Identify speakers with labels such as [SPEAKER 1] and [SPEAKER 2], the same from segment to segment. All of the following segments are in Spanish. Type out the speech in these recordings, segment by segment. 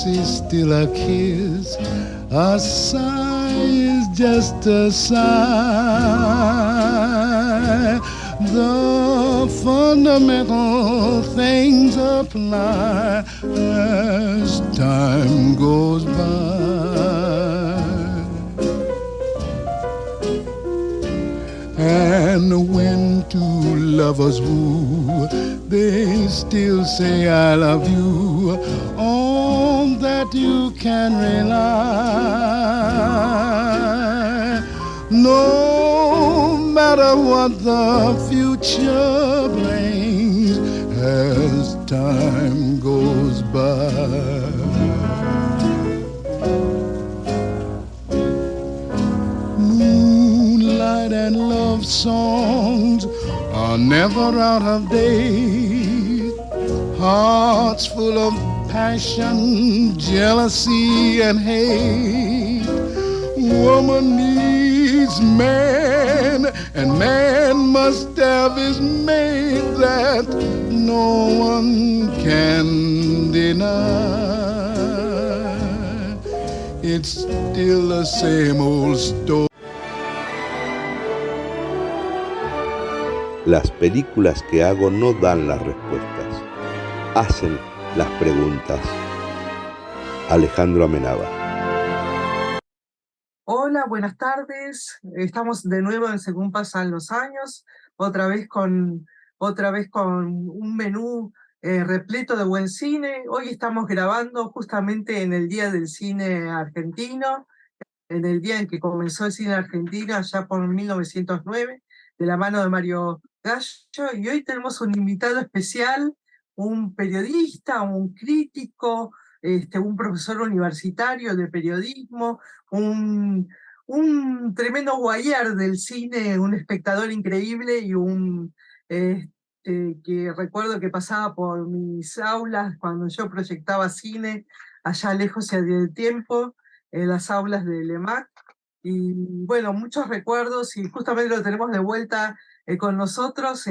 [SPEAKER 1] is still a kiss. A sigh is just a sigh. The fundamental things apply as time goes by. And when two lovers woo, they still say I love you. On that you can rely. No matter what the future brings as time goes by. Moonlight and love songs are never out of date. Hearts full of passion, jealousy and hate. Woman needs man, and man must have his mate that no one can deny. It's still the same old story.
[SPEAKER 2] Las películas que hago no dan las respuestas, hacen las preguntas. Alejandro Amenábar.
[SPEAKER 3] Hola, buenas tardes. Estamos de nuevo en Según Pasan los Años, otra vez con un menú repleto de buen cine. Hoy estamos grabando justamente en el Día del Cine Argentino, en el día en que comenzó el cine argentino, allá por 1909, de la mano de Mario Gallo, y hoy tenemos un invitado especial, un periodista, un crítico, un profesor universitario de periodismo, un tremendo voyeur del cine, un espectador increíble y que recuerdo que pasaba por mis aulas cuando yo proyectaba cine allá lejos y del tiempo, en las aulas de LEMAC. Y bueno, muchos recuerdos, y justamente lo tenemos de vuelta con nosotros,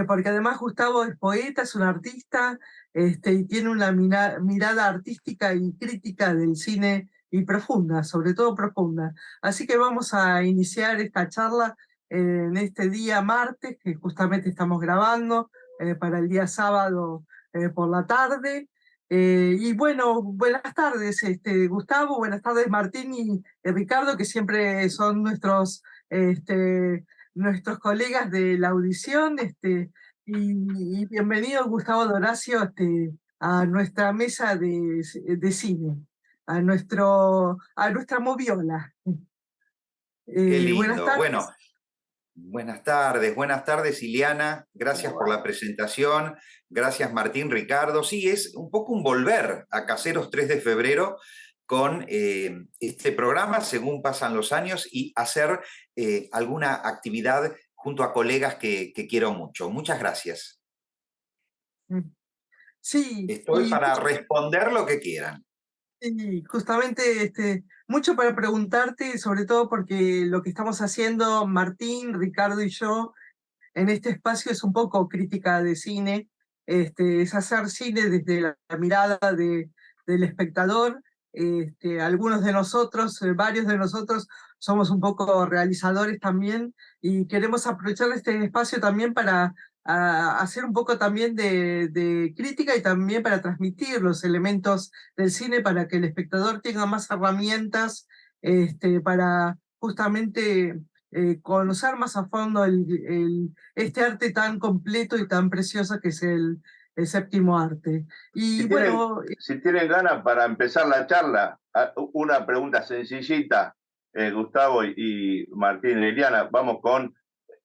[SPEAKER 3] porque además Gustavo es poeta, es un artista, y tiene una mirada artística y crítica del cine, y profunda, sobre todo profunda. Así que vamos a iniciar esta charla en este día martes, que justamente estamos grabando, para el día sábado por la tarde. Y bueno, buenas tardes, Gustavo, buenas tardes, Martín y Ricardo, que siempre son nuestros colegas de la audición, y bienvenido, Gustavo Doracio, a nuestra mesa de cine, a nuestra moviola.
[SPEAKER 4] Qué lindo.
[SPEAKER 3] Buenas tardes.
[SPEAKER 4] Bueno, buenas tardes, Ileana. Gracias por la presentación. Gracias, Martín, Ricardo. Sí, es un poco un volver a Caseros 3 de febrero con este programa, Según Pasan los Años, y hacer alguna actividad junto a colegas que quiero mucho. Muchas gracias.
[SPEAKER 3] Sí.
[SPEAKER 4] Estoy para responder lo que quieran.
[SPEAKER 3] Sí, justamente mucho para preguntarte, sobre todo porque lo que estamos haciendo Martín, Ricardo y yo en este espacio es un poco crítica de cine, es hacer cine desde la mirada del espectador. Algunos de nosotros, varios de nosotros, somos un poco realizadores también, y queremos aprovechar este espacio también para hacer un poco también de crítica, y también para transmitir los elementos del cine para que el espectador tenga más herramientas para justamente conocer más a fondo este arte tan completo y tan precioso que es el séptimo arte. Y
[SPEAKER 5] si tienen ganas para empezar la charla, una pregunta sencillita, Gustavo y Martín y Liliana, vamos con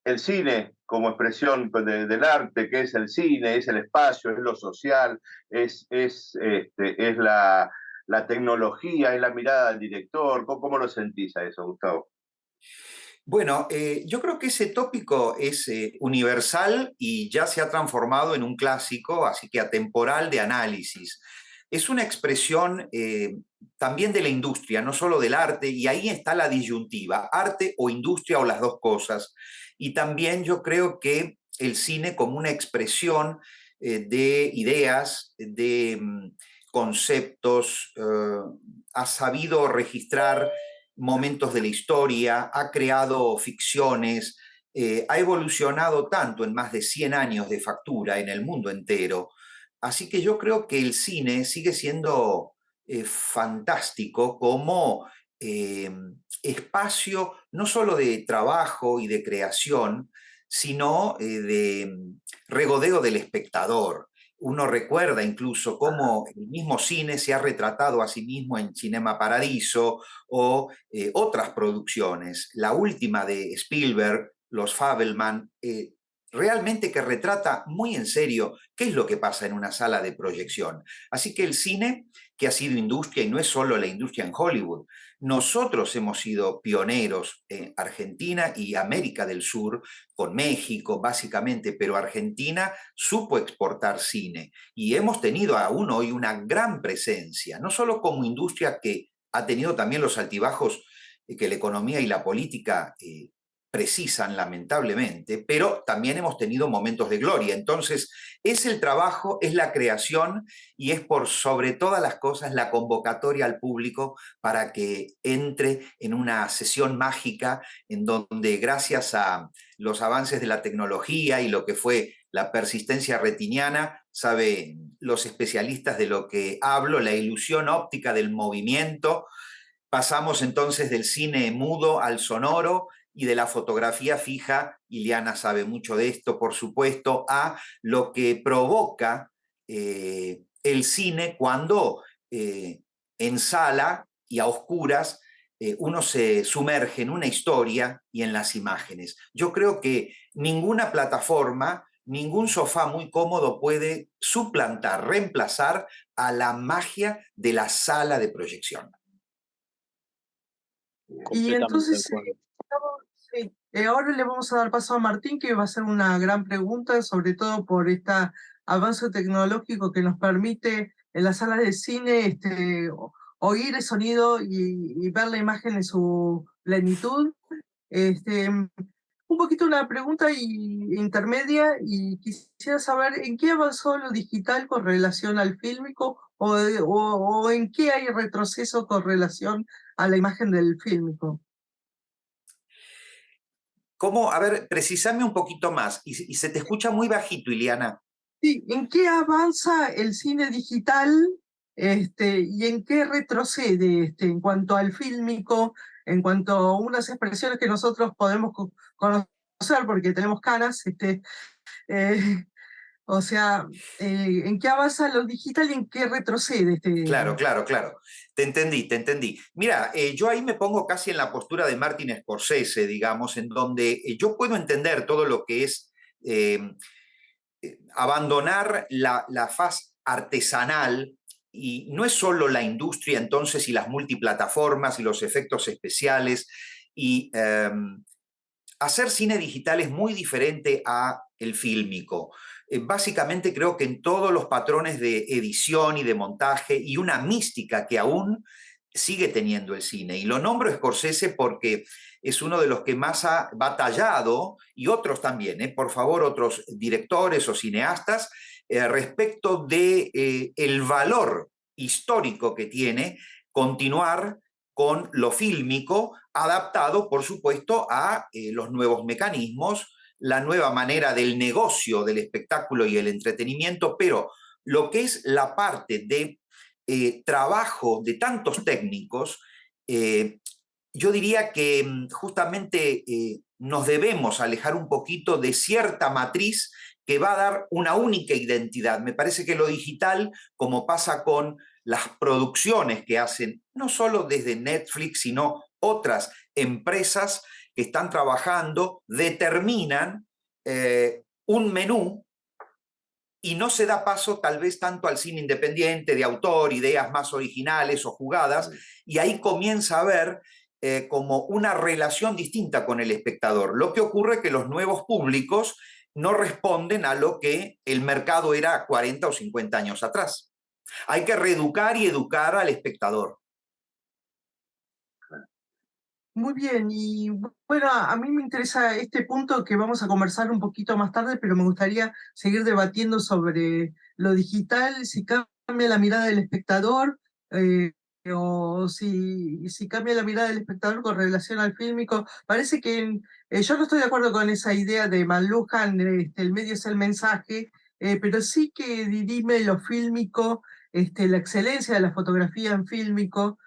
[SPEAKER 5] el cine como expresión del arte. ¿Qué es el cine? ¿Es el espacio? ¿Es lo social? ¿Es la tecnología? ¿Es la mirada del director? ¿Cómo lo sentís a eso, Gustavo?
[SPEAKER 4] Bueno, yo creo que ese tópico es universal y ya se ha transformado en un clásico, así que atemporal de análisis. Es una expresión también de la industria, no solo del arte, y ahí está la disyuntiva, arte o industria o las dos cosas. Y también yo creo que el cine como una expresión de ideas, de conceptos, ha sabido registrar momentos de la historia, ha creado ficciones, ha evolucionado tanto en más de 100 años de factura en el mundo entero. Así que yo creo que el cine sigue siendo fantástico como espacio no solo de trabajo y de creación, sino de regodeo del espectador. Uno recuerda incluso cómo el mismo cine se ha retratado a sí mismo en Cinema Paradiso o otras producciones. La última de Spielberg, Los Fabelman, realmente que retrata muy en serio qué es lo que pasa en una sala de proyección. Así que el cine, que ha sido industria, y no es solo la industria en Hollywood, nosotros hemos sido pioneros en Argentina y América del Sur, con México básicamente, pero Argentina supo exportar cine y hemos tenido aún hoy una gran presencia, no solo como industria que ha tenido también los altibajos que la economía y la política precisan lamentablemente, pero también hemos tenido momentos de gloria. Entonces, es el trabajo, es la creación y es por sobre todas las cosas la convocatoria al público para que entre en una sesión mágica en donde gracias a los avances de la tecnología y lo que fue la persistencia retiniana, saben los especialistas de lo que hablo, la ilusión óptica del movimiento. Pasamos entonces del cine mudo al sonoro y de la fotografía fija, Ileana sabe mucho de esto, por supuesto, a lo que provoca el cine cuando en sala y a oscuras uno se sumerge en una historia y en las imágenes. Yo creo que ninguna plataforma, ningún sofá muy cómodo puede suplantar, reemplazar a la magia de la sala de proyección.
[SPEAKER 3] Y entonces, ahora le vamos a dar paso a Martín, que va a hacer una gran pregunta, sobre todo por este avance tecnológico que nos permite en las salas de cine oír el sonido y ver la imagen en su plenitud. Un poquito una pregunta intermedia, y quisiera saber en qué avanzó lo digital con relación al fílmico o en qué hay retroceso con relación a la imagen del fílmico.
[SPEAKER 4] ¿Cómo? A ver, precisame un poquito más. Y se te escucha muy bajito, Ileana.
[SPEAKER 3] Sí, ¿en qué avanza el cine digital y en qué retrocede en cuanto al fílmico, en cuanto a unas expresiones que nosotros podemos conocer porque tenemos canas? O sea, ¿en qué avanza lo digital y en qué retrocede?
[SPEAKER 4] Claro. Te entendí. Mira, yo ahí me pongo casi en la postura de Martin Scorsese, digamos, en donde yo puedo entender todo lo que es abandonar la faz artesanal, y no es solo la industria entonces y las multiplataformas y los efectos especiales, y hacer cine digital es muy diferente a el fílmico. Básicamente creo que en todos los patrones de edición y de montaje y una mística que aún sigue teniendo el cine. Y lo nombro Scorsese porque es uno de los que más ha batallado, y otros también, por favor, otros directores o cineastas, respecto de el valor histórico que tiene continuar con lo fílmico, adaptado, por supuesto, a los nuevos mecanismos, la nueva manera del negocio del espectáculo y el entretenimiento, pero lo que es la parte de trabajo de tantos técnicos, yo diría que justamente nos debemos alejar un poquito de cierta matriz que va a dar una única identidad. Me parece que lo digital, como pasa con las producciones que hacen, no solo desde Netflix, sino otras empresas que están trabajando, determinan un menú y no se da paso tal vez tanto al cine independiente, de autor, ideas más originales o jugadas, y ahí comienza a haber como una relación distinta con el espectador. Lo que ocurre es que los nuevos públicos no responden a lo que el mercado era 40 o 50 años atrás. Hay que reeducar y educar al espectador.
[SPEAKER 3] Muy bien, y bueno, a mí me interesa este punto que vamos a conversar un poquito más tarde, pero me gustaría seguir debatiendo sobre lo digital, si cabe cambia la mirada del espectador, eh, o si cambia la mirada del espectador con relación al fílmico. Parece que yo no estoy de acuerdo con esa idea de McLuhan, el medio es el mensaje, pero sí que dirime lo fílmico, la excelencia de la fotografía en fílmico,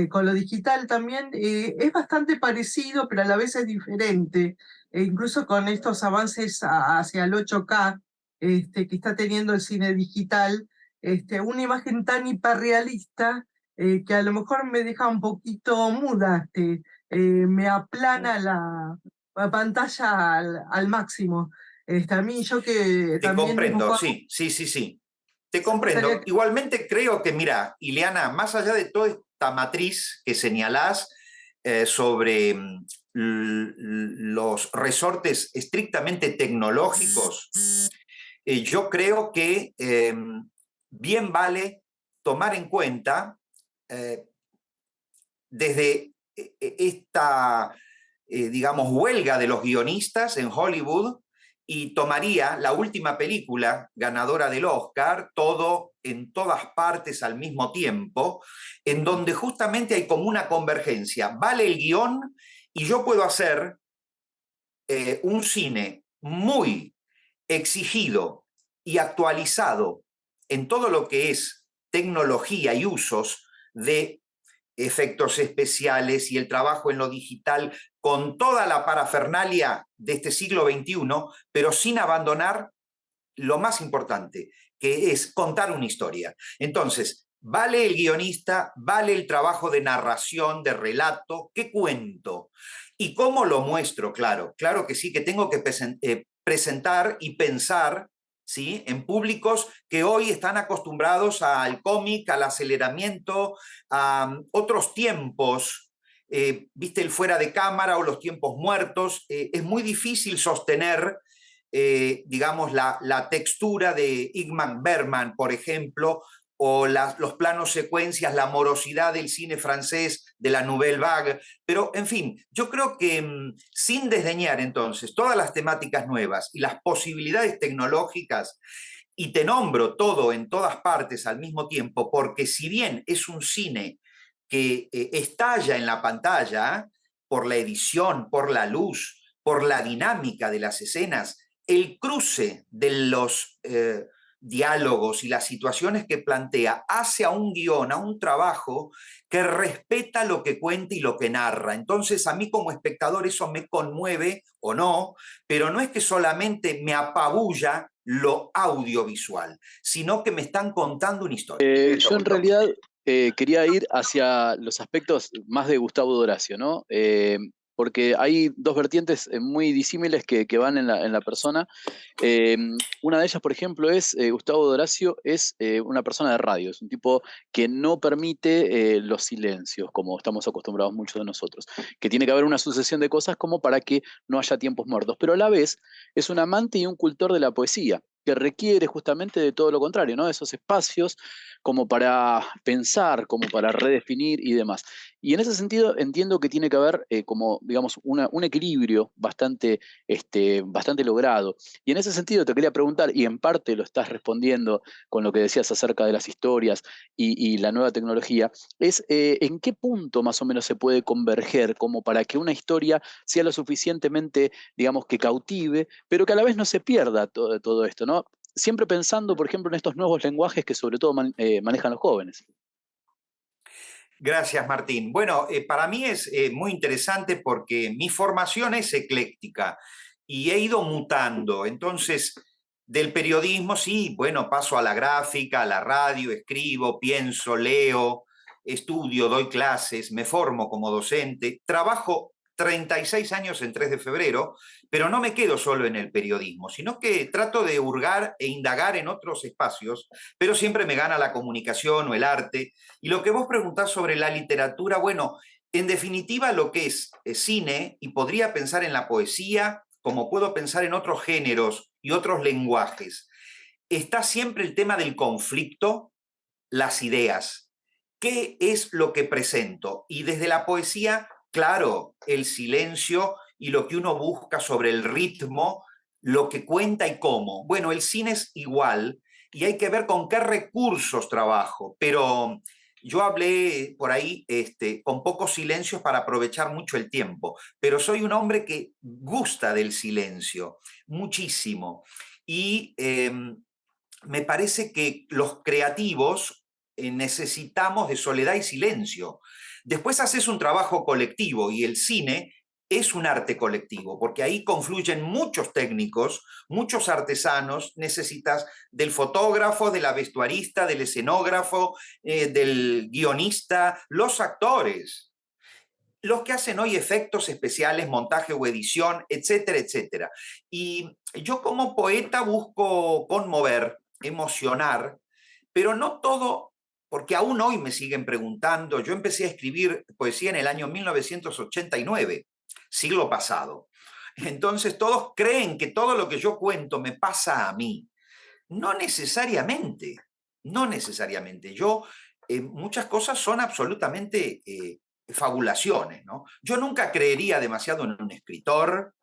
[SPEAKER 3] con lo digital también, es bastante parecido, pero a la vez es diferente, incluso con estos avances hacia el 8K, que está teniendo el cine digital, una imagen tan hiperrealista, que a lo mejor me deja un poquito muda, me aplana la pantalla al máximo. A mí, yo que
[SPEAKER 4] Te
[SPEAKER 3] también
[SPEAKER 4] comprendo,
[SPEAKER 3] dibujo,
[SPEAKER 4] sí, sí, sí, sí. Te
[SPEAKER 3] me gustaría
[SPEAKER 4] comprendo. Igualmente creo que, mira, Ileana, más allá de toda esta matriz que señalás sobre los resortes estrictamente tecnológicos, yo creo que bien vale tomar en cuenta desde esta, digamos, huelga de los guionistas en Hollywood, y tomaría la última película ganadora del Oscar, Todo en todas partes al mismo tiempo, en donde justamente hay como una convergencia. Vale el guión y yo puedo hacer un cine muy exigido y actualizado en todo lo que es tecnología y usos de efectos especiales y el trabajo en lo digital, con toda la parafernalia de este siglo XXI, pero sin abandonar lo más importante, que es contar una historia. Entonces, vale el guionista, vale el trabajo de narración, de relato, ¿qué cuento? ¿Y cómo lo muestro? Claro, claro que sí, que tengo que presentar y pensar, ¿sí?, en públicos que hoy están acostumbrados al cómic, al aceleramiento, a otros tiempos, viste, el fuera de cámara o los tiempos muertos. Es muy difícil sostener, digamos, la textura de Ingmar Bergman, por ejemplo, o los planos secuencias, la morosidad del cine francés, de la Nouvelle Vague. Pero, en fin, yo creo que sin desdeñar entonces todas las temáticas nuevas y las posibilidades tecnológicas, y te nombro todo en todas partes al mismo tiempo, porque si bien es un cine que estalla en la pantalla por la edición, por la luz, por la dinámica de las escenas, el cruce de los diálogos y las situaciones que plantea hace a un guión, a un trabajo que respeta lo que cuenta y lo que narra. Entonces, a mí como espectador eso me conmueve o no, pero no es que solamente me apabulla lo audiovisual, sino que me están contando una historia.
[SPEAKER 6] Yo en realidad quería ir hacia los aspectos más de Gustavo D'Horacio, ¿no? Porque hay dos vertientes muy disímiles que van en la persona. Una de ellas, por ejemplo, es Gustavo D'Horacio es una persona de radio, es un tipo que no permite los silencios, como estamos acostumbrados muchos de nosotros, que tiene que haber una sucesión de cosas como para que no haya tiempos muertos, pero a la vez es un amante y un cultor de la poesía, que requiere justamente de todo lo contrario, ¿no? Esos espacios como para pensar, como para redefinir y demás. Y en ese sentido entiendo que tiene que haber como, digamos, un equilibrio bastante logrado. Y en ese sentido te quería preguntar, y en parte lo estás respondiendo con lo que decías acerca de las historias y la nueva tecnología, es en qué punto más o menos se puede converger como para que una historia sea lo suficientemente, digamos, que cautive, pero que a la vez no se pierda todo esto, ¿no? Siempre pensando, por ejemplo, en estos nuevos lenguajes que sobre todo manejan los jóvenes.
[SPEAKER 4] Gracias, Martín. Bueno, para mí es muy interesante porque mi formación es ecléctica y he ido mutando. Entonces, del periodismo, sí, bueno, paso a la gráfica, a la radio, escribo, pienso, leo, estudio, doy clases, me formo como docente, trabajo 36 años en 3 de febrero, pero no me quedo solo en el periodismo, sino que trato de hurgar e indagar en otros espacios, pero siempre me gana la comunicación o el arte. Y lo que vos preguntás sobre la literatura, bueno, en definitiva lo que es cine, y podría pensar en la poesía, como puedo pensar en otros géneros y otros lenguajes, está siempre el tema del conflicto, las ideas. ¿Qué es lo que presento? Y desde la poesía, claro, el silencio y lo que uno busca sobre el ritmo, lo que cuenta y cómo. Bueno, el cine es igual, y hay que ver con qué recursos trabajo, pero yo hablé por ahí con pocos silencios para aprovechar mucho el tiempo, pero soy un hombre que gusta del silencio, muchísimo, y me parece que los creativos necesitamos de soledad y silencio. Después haces un trabajo colectivo y el cine es un arte colectivo, porque ahí confluyen muchos técnicos, muchos artesanos, necesitas del fotógrafo, de la vestuarista, del escenógrafo, del guionista, los actores, los que hacen hoy efectos especiales, montaje o edición, etcétera, etcétera. Y yo como poeta busco conmover, emocionar, pero no todo, porque aún hoy me siguen preguntando. Yo empecé a escribir poesía en el año 1989, siglo pasado. Entonces todos creen que todo lo que yo cuento me pasa a mí. No necesariamente, no necesariamente. Muchas cosas son absolutamente fabulaciones, ¿no? Yo nunca creería demasiado en un escritor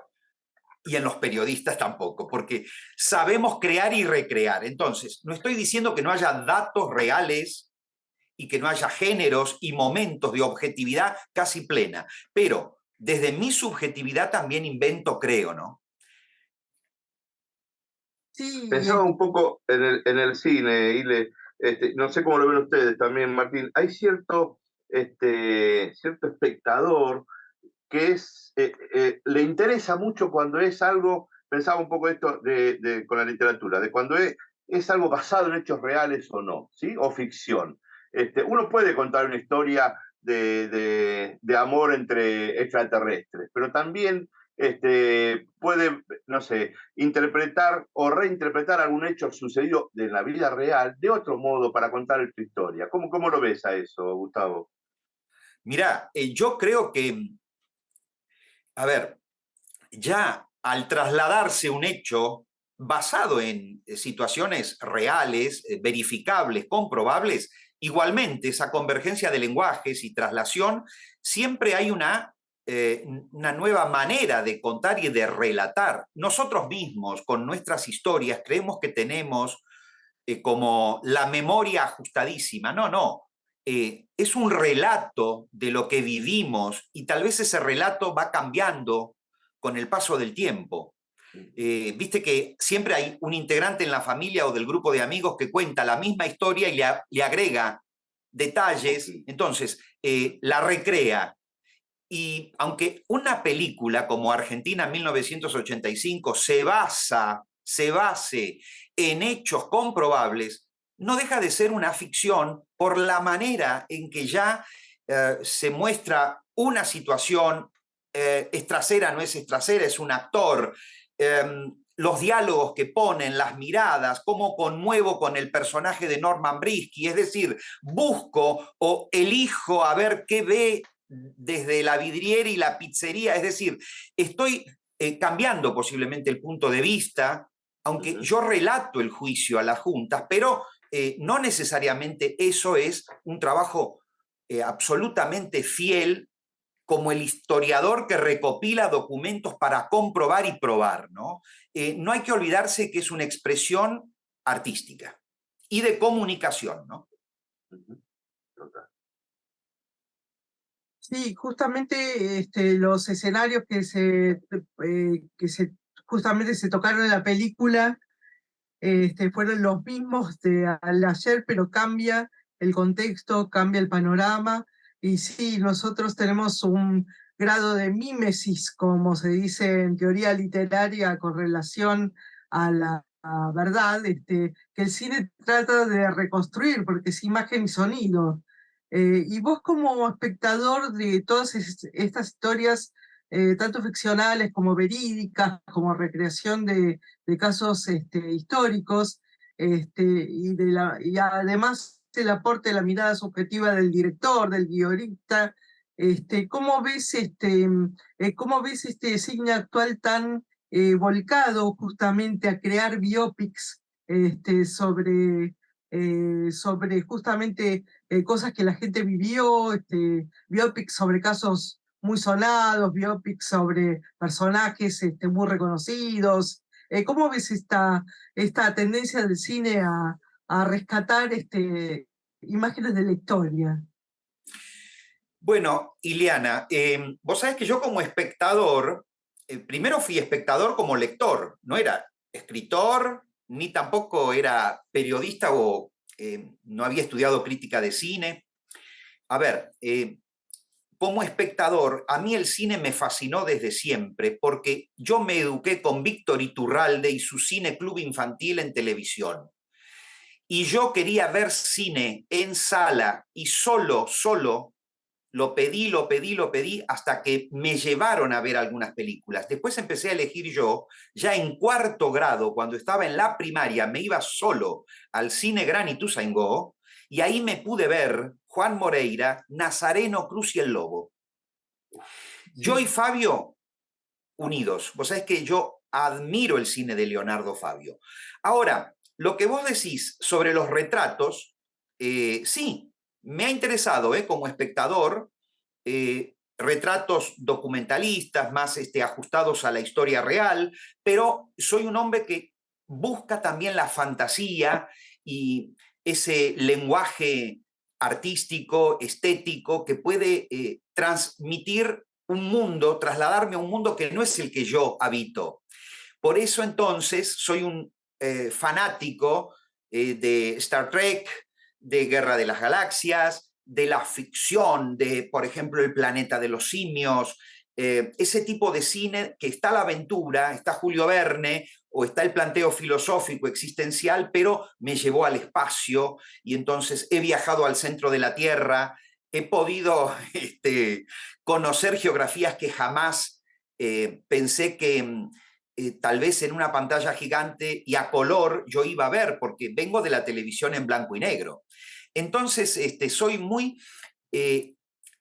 [SPEAKER 4] y en los periodistas tampoco, porque sabemos crear y recrear. Entonces, no estoy diciendo que no haya datos reales y que no haya géneros y momentos de objetividad casi plena, pero desde mi subjetividad también invento, creo, ¿no?
[SPEAKER 3] Sí,
[SPEAKER 5] Pensaba un poco en el cine, Ile, no sé cómo lo ven ustedes también, Martín. Hay cierto espectador que le interesa mucho cuando es algo, pensaba un poco esto con la literatura, de cuando es algo basado en hechos reales o no, ¿sí? O ficción. Uno puede contar una historia de amor entre extraterrestres, pero también puede, no sé, interpretar o reinterpretar algún hecho sucedido en la vida real de otro modo para contar tu historia. ¿Cómo lo ves a eso, Gustavo?
[SPEAKER 4] Mirá, yo creo que, a ver, ya al trasladarse un hecho basado en situaciones reales, verificables, comprobables, igualmente esa convergencia de lenguajes y traslación, siempre hay una nueva manera de contar y de relatar. Nosotros mismos, con nuestras historias, creemos que tenemos como la memoria ajustadísima. No, no. Es un relato de lo que vivimos y tal vez ese relato va cambiando con el paso del tiempo. Viste que siempre hay un integrante en la familia o del grupo de amigos que cuenta la misma historia y le agrega detalles, entonces la recrea. Y aunque una película como Argentina 1985 se base en hechos comprobables, no deja de ser una ficción por la manera en que ya se muestra una situación, es trasera, no es trasera, es un actor, los diálogos que ponen, las miradas, cómo conmuevo con el personaje de Norman Brisky, es decir, busco o elijo a ver qué ve desde la vidriera y la pizzería, es decir, estoy cambiando posiblemente el punto de vista, aunque yo relato el juicio a las juntas, pero no necesariamente eso es un trabajo absolutamente fiel como el historiador que recopila documentos para comprobar y probar, ¿no? No hay que olvidarse que es una expresión artística y de comunicación, ¿no?
[SPEAKER 3] sí, justamente los escenarios que justamente se tocaron en la película fueron los mismos al ayer, pero cambia el contexto, cambia el panorama, y sí, nosotros tenemos un grado de mímesis, como se dice en teoría literaria, con relación a la verdad, que el cine trata de reconstruir, porque es imagen y sonido. Y vos como espectador de todas estas historias, tanto ficcionales como verídicas, como recreación de casos históricos, y además el aporte de la mirada subjetiva del director, del guionista. ¿Cómo ves este cine actual tan volcado justamente a crear biopics sobre justamente cosas que la gente vivió, biopics sobre casos muy sonados, biopics sobre personajes muy reconocidos? ¿Cómo ves esta tendencia del cine a rescatar imágenes de la historia?
[SPEAKER 4] Bueno, Ileana, vos sabés que yo como espectador, primero fui espectador como lector, no era escritor, ni tampoco era periodista o no había estudiado crítica de cine. A ver, como espectador, a mí el cine me fascinó desde siempre, porque yo me eduqué con Víctor Iturralde y su Cine Club Infantil en televisión. Y yo quería ver cine en sala y solo lo pedí hasta que me llevaron a ver algunas películas. Después empecé a elegir yo, ya en cuarto grado, cuando estaba en la primaria, me iba solo al Cine Gran Ituzaingó y ahí me pude ver Juan Moreira, Nazareno, Cruz y el Lobo. Yo y Fabio, unidos. Vos sabés que yo admiro el cine de Leonardo Fabio. Ahora, lo que vos decís sobre los retratos, sí, me ha interesado como espectador, retratos documentalistas más ajustados a la historia real, pero soy un hombre que busca también la fantasía y ese lenguaje artístico, estético, que puede transmitir un mundo, trasladarme a un mundo que no es el que yo habito. Por eso entonces soy un fanático de Star Trek, de Guerra de las Galaxias, de la ficción, de, por ejemplo, El planeta de los simios, ese tipo de cine que está la aventura, está Julio Verne o está el planteo filosófico existencial, pero me llevó al espacio y entonces he viajado al centro de la Tierra, he podido conocer geografías que jamás pensé que tal vez en una pantalla gigante y a color yo iba a ver, porque vengo de la televisión en blanco y negro. Entonces, soy muy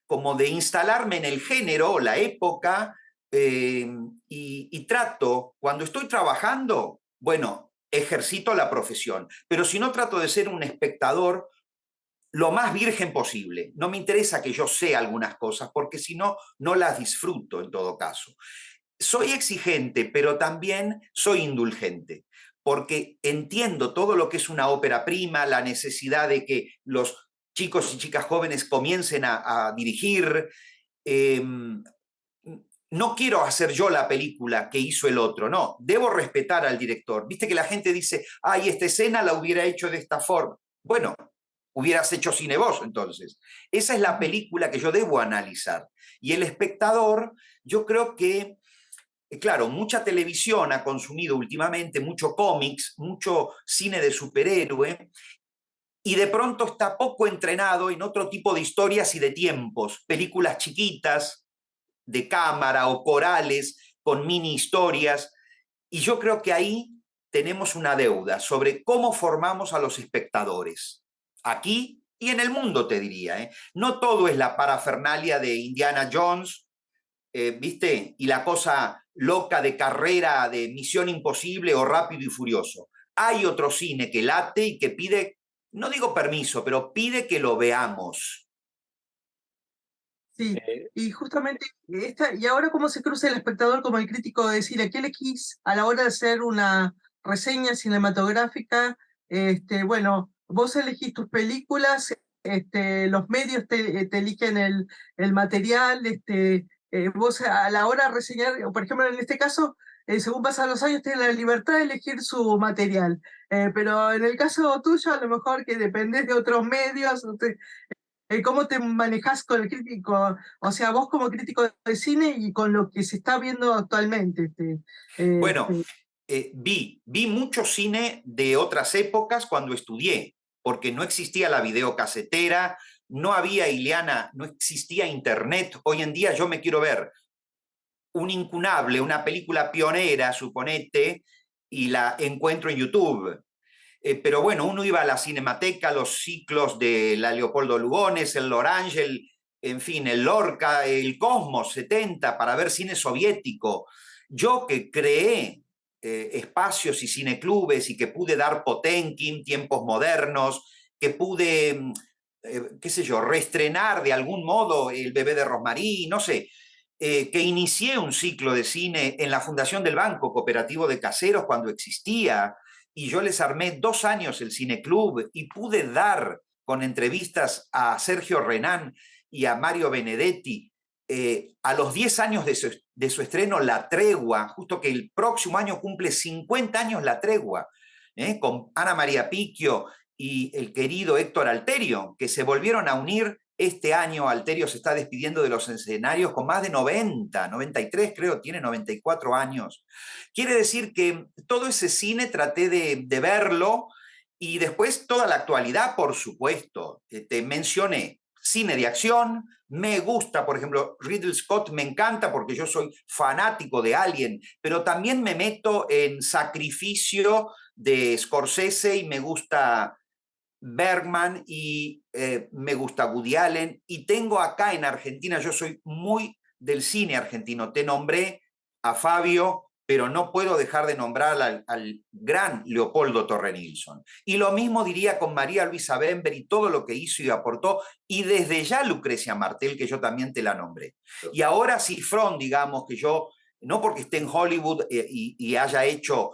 [SPEAKER 4] como de instalarme en el género, la época, y trato, cuando estoy trabajando, bueno, ejercito la profesión, pero si no, trato de ser un espectador lo más virgen posible. No me interesa que yo sea algunas cosas, porque si no, no las disfruto en todo caso. Soy exigente, pero también soy indulgente, porque entiendo todo lo que es una ópera prima, la necesidad de que los chicos y chicas jóvenes comiencen a dirigir. No quiero hacer yo la película que hizo el otro, no, debo respetar al director. Viste que la gente dice, ay, esta escena la hubiera hecho de esta forma. Bueno, hubieras hecho cine vos, entonces. Esa es la película que yo debo analizar. Y el espectador, yo creo que claro, mucha televisión ha consumido últimamente, mucho cómics, mucho cine de superhéroe, y de pronto está poco entrenado en otro tipo de historias y de tiempos, películas chiquitas, de cámara o corales, con mini historias, y yo creo que ahí tenemos una deuda sobre cómo formamos a los espectadores, aquí y en el mundo, te diría. No todo es la parafernalia de Indiana Jones, ¿viste? Y la cosa loca de carrera, de Misión Imposible o Rápido y Furioso. Hay otro cine que late y que pide, no digo permiso, pero pide que lo veamos.
[SPEAKER 3] Sí, y justamente y ahora cómo se cruza el espectador como el crítico de cine, ¿qué elegís a la hora de hacer una reseña cinematográfica? Bueno, vos elegís tus películas, los medios te eligen el material, vos a la hora de reseñar, por ejemplo, en este caso, según pasan los años, tenés la libertad de elegir su material, pero en el caso tuyo, a lo mejor que dependés de otros medios, ¿cómo te manejás con el crítico? O sea, vos como crítico de cine y con lo que se está viendo actualmente.
[SPEAKER 4] Bueno, vi mucho cine de otras épocas cuando estudié, porque no existía la videocasetera, no había, Ileana, no existía internet. Hoy en día yo me quiero ver un incunable, una película pionera, suponete, y la encuentro en YouTube. Pero bueno, uno iba a la Cinemateca, los ciclos de la Leopoldo Lugones, el Lorange, en fin, el Lorca, el Cosmos 70, para ver cine soviético. Yo que creé espacios y cineclubes y que pude dar Potemkin, tiempos modernos, que pude, qué sé yo, reestrenar de algún modo El bebé de Rosmarie, no sé. que inicié un ciclo de cine en la Fundación del Banco Cooperativo de Caseros cuando existía, y yo les armé 2 años el Cine Club y pude dar con entrevistas a Sergio Renán y a Mario Benedetti a los 10 años de su estreno La Tregua, justo que el próximo año cumple 50 años La Tregua, con Ana María Picchio y el querido Héctor Alterio, que se volvieron a unir este año. Alterio se está despidiendo de los escenarios con más de 90, 93 creo, tiene 94 años. Quiere decir que todo ese cine traté de verlo, y después toda la actualidad, por supuesto. Te mencioné cine de acción, me gusta, por ejemplo, Ridley Scott me encanta porque yo soy fanático de Alien, pero también me meto en Sacrificio de Scorsese y me gusta Bergman y me gusta Woody Allen, y tengo acá en Argentina, yo soy muy del cine argentino, te nombré a Fabio, pero no puedo dejar de nombrar al gran Leopoldo Torre Nilsson. Y lo mismo diría con María Luisa Bember y todo lo que hizo y aportó, y desde ya Lucrecia Martel, que yo también te la nombré. Y ahora Cifrón, digamos, que yo, no porque esté en Hollywood y haya hecho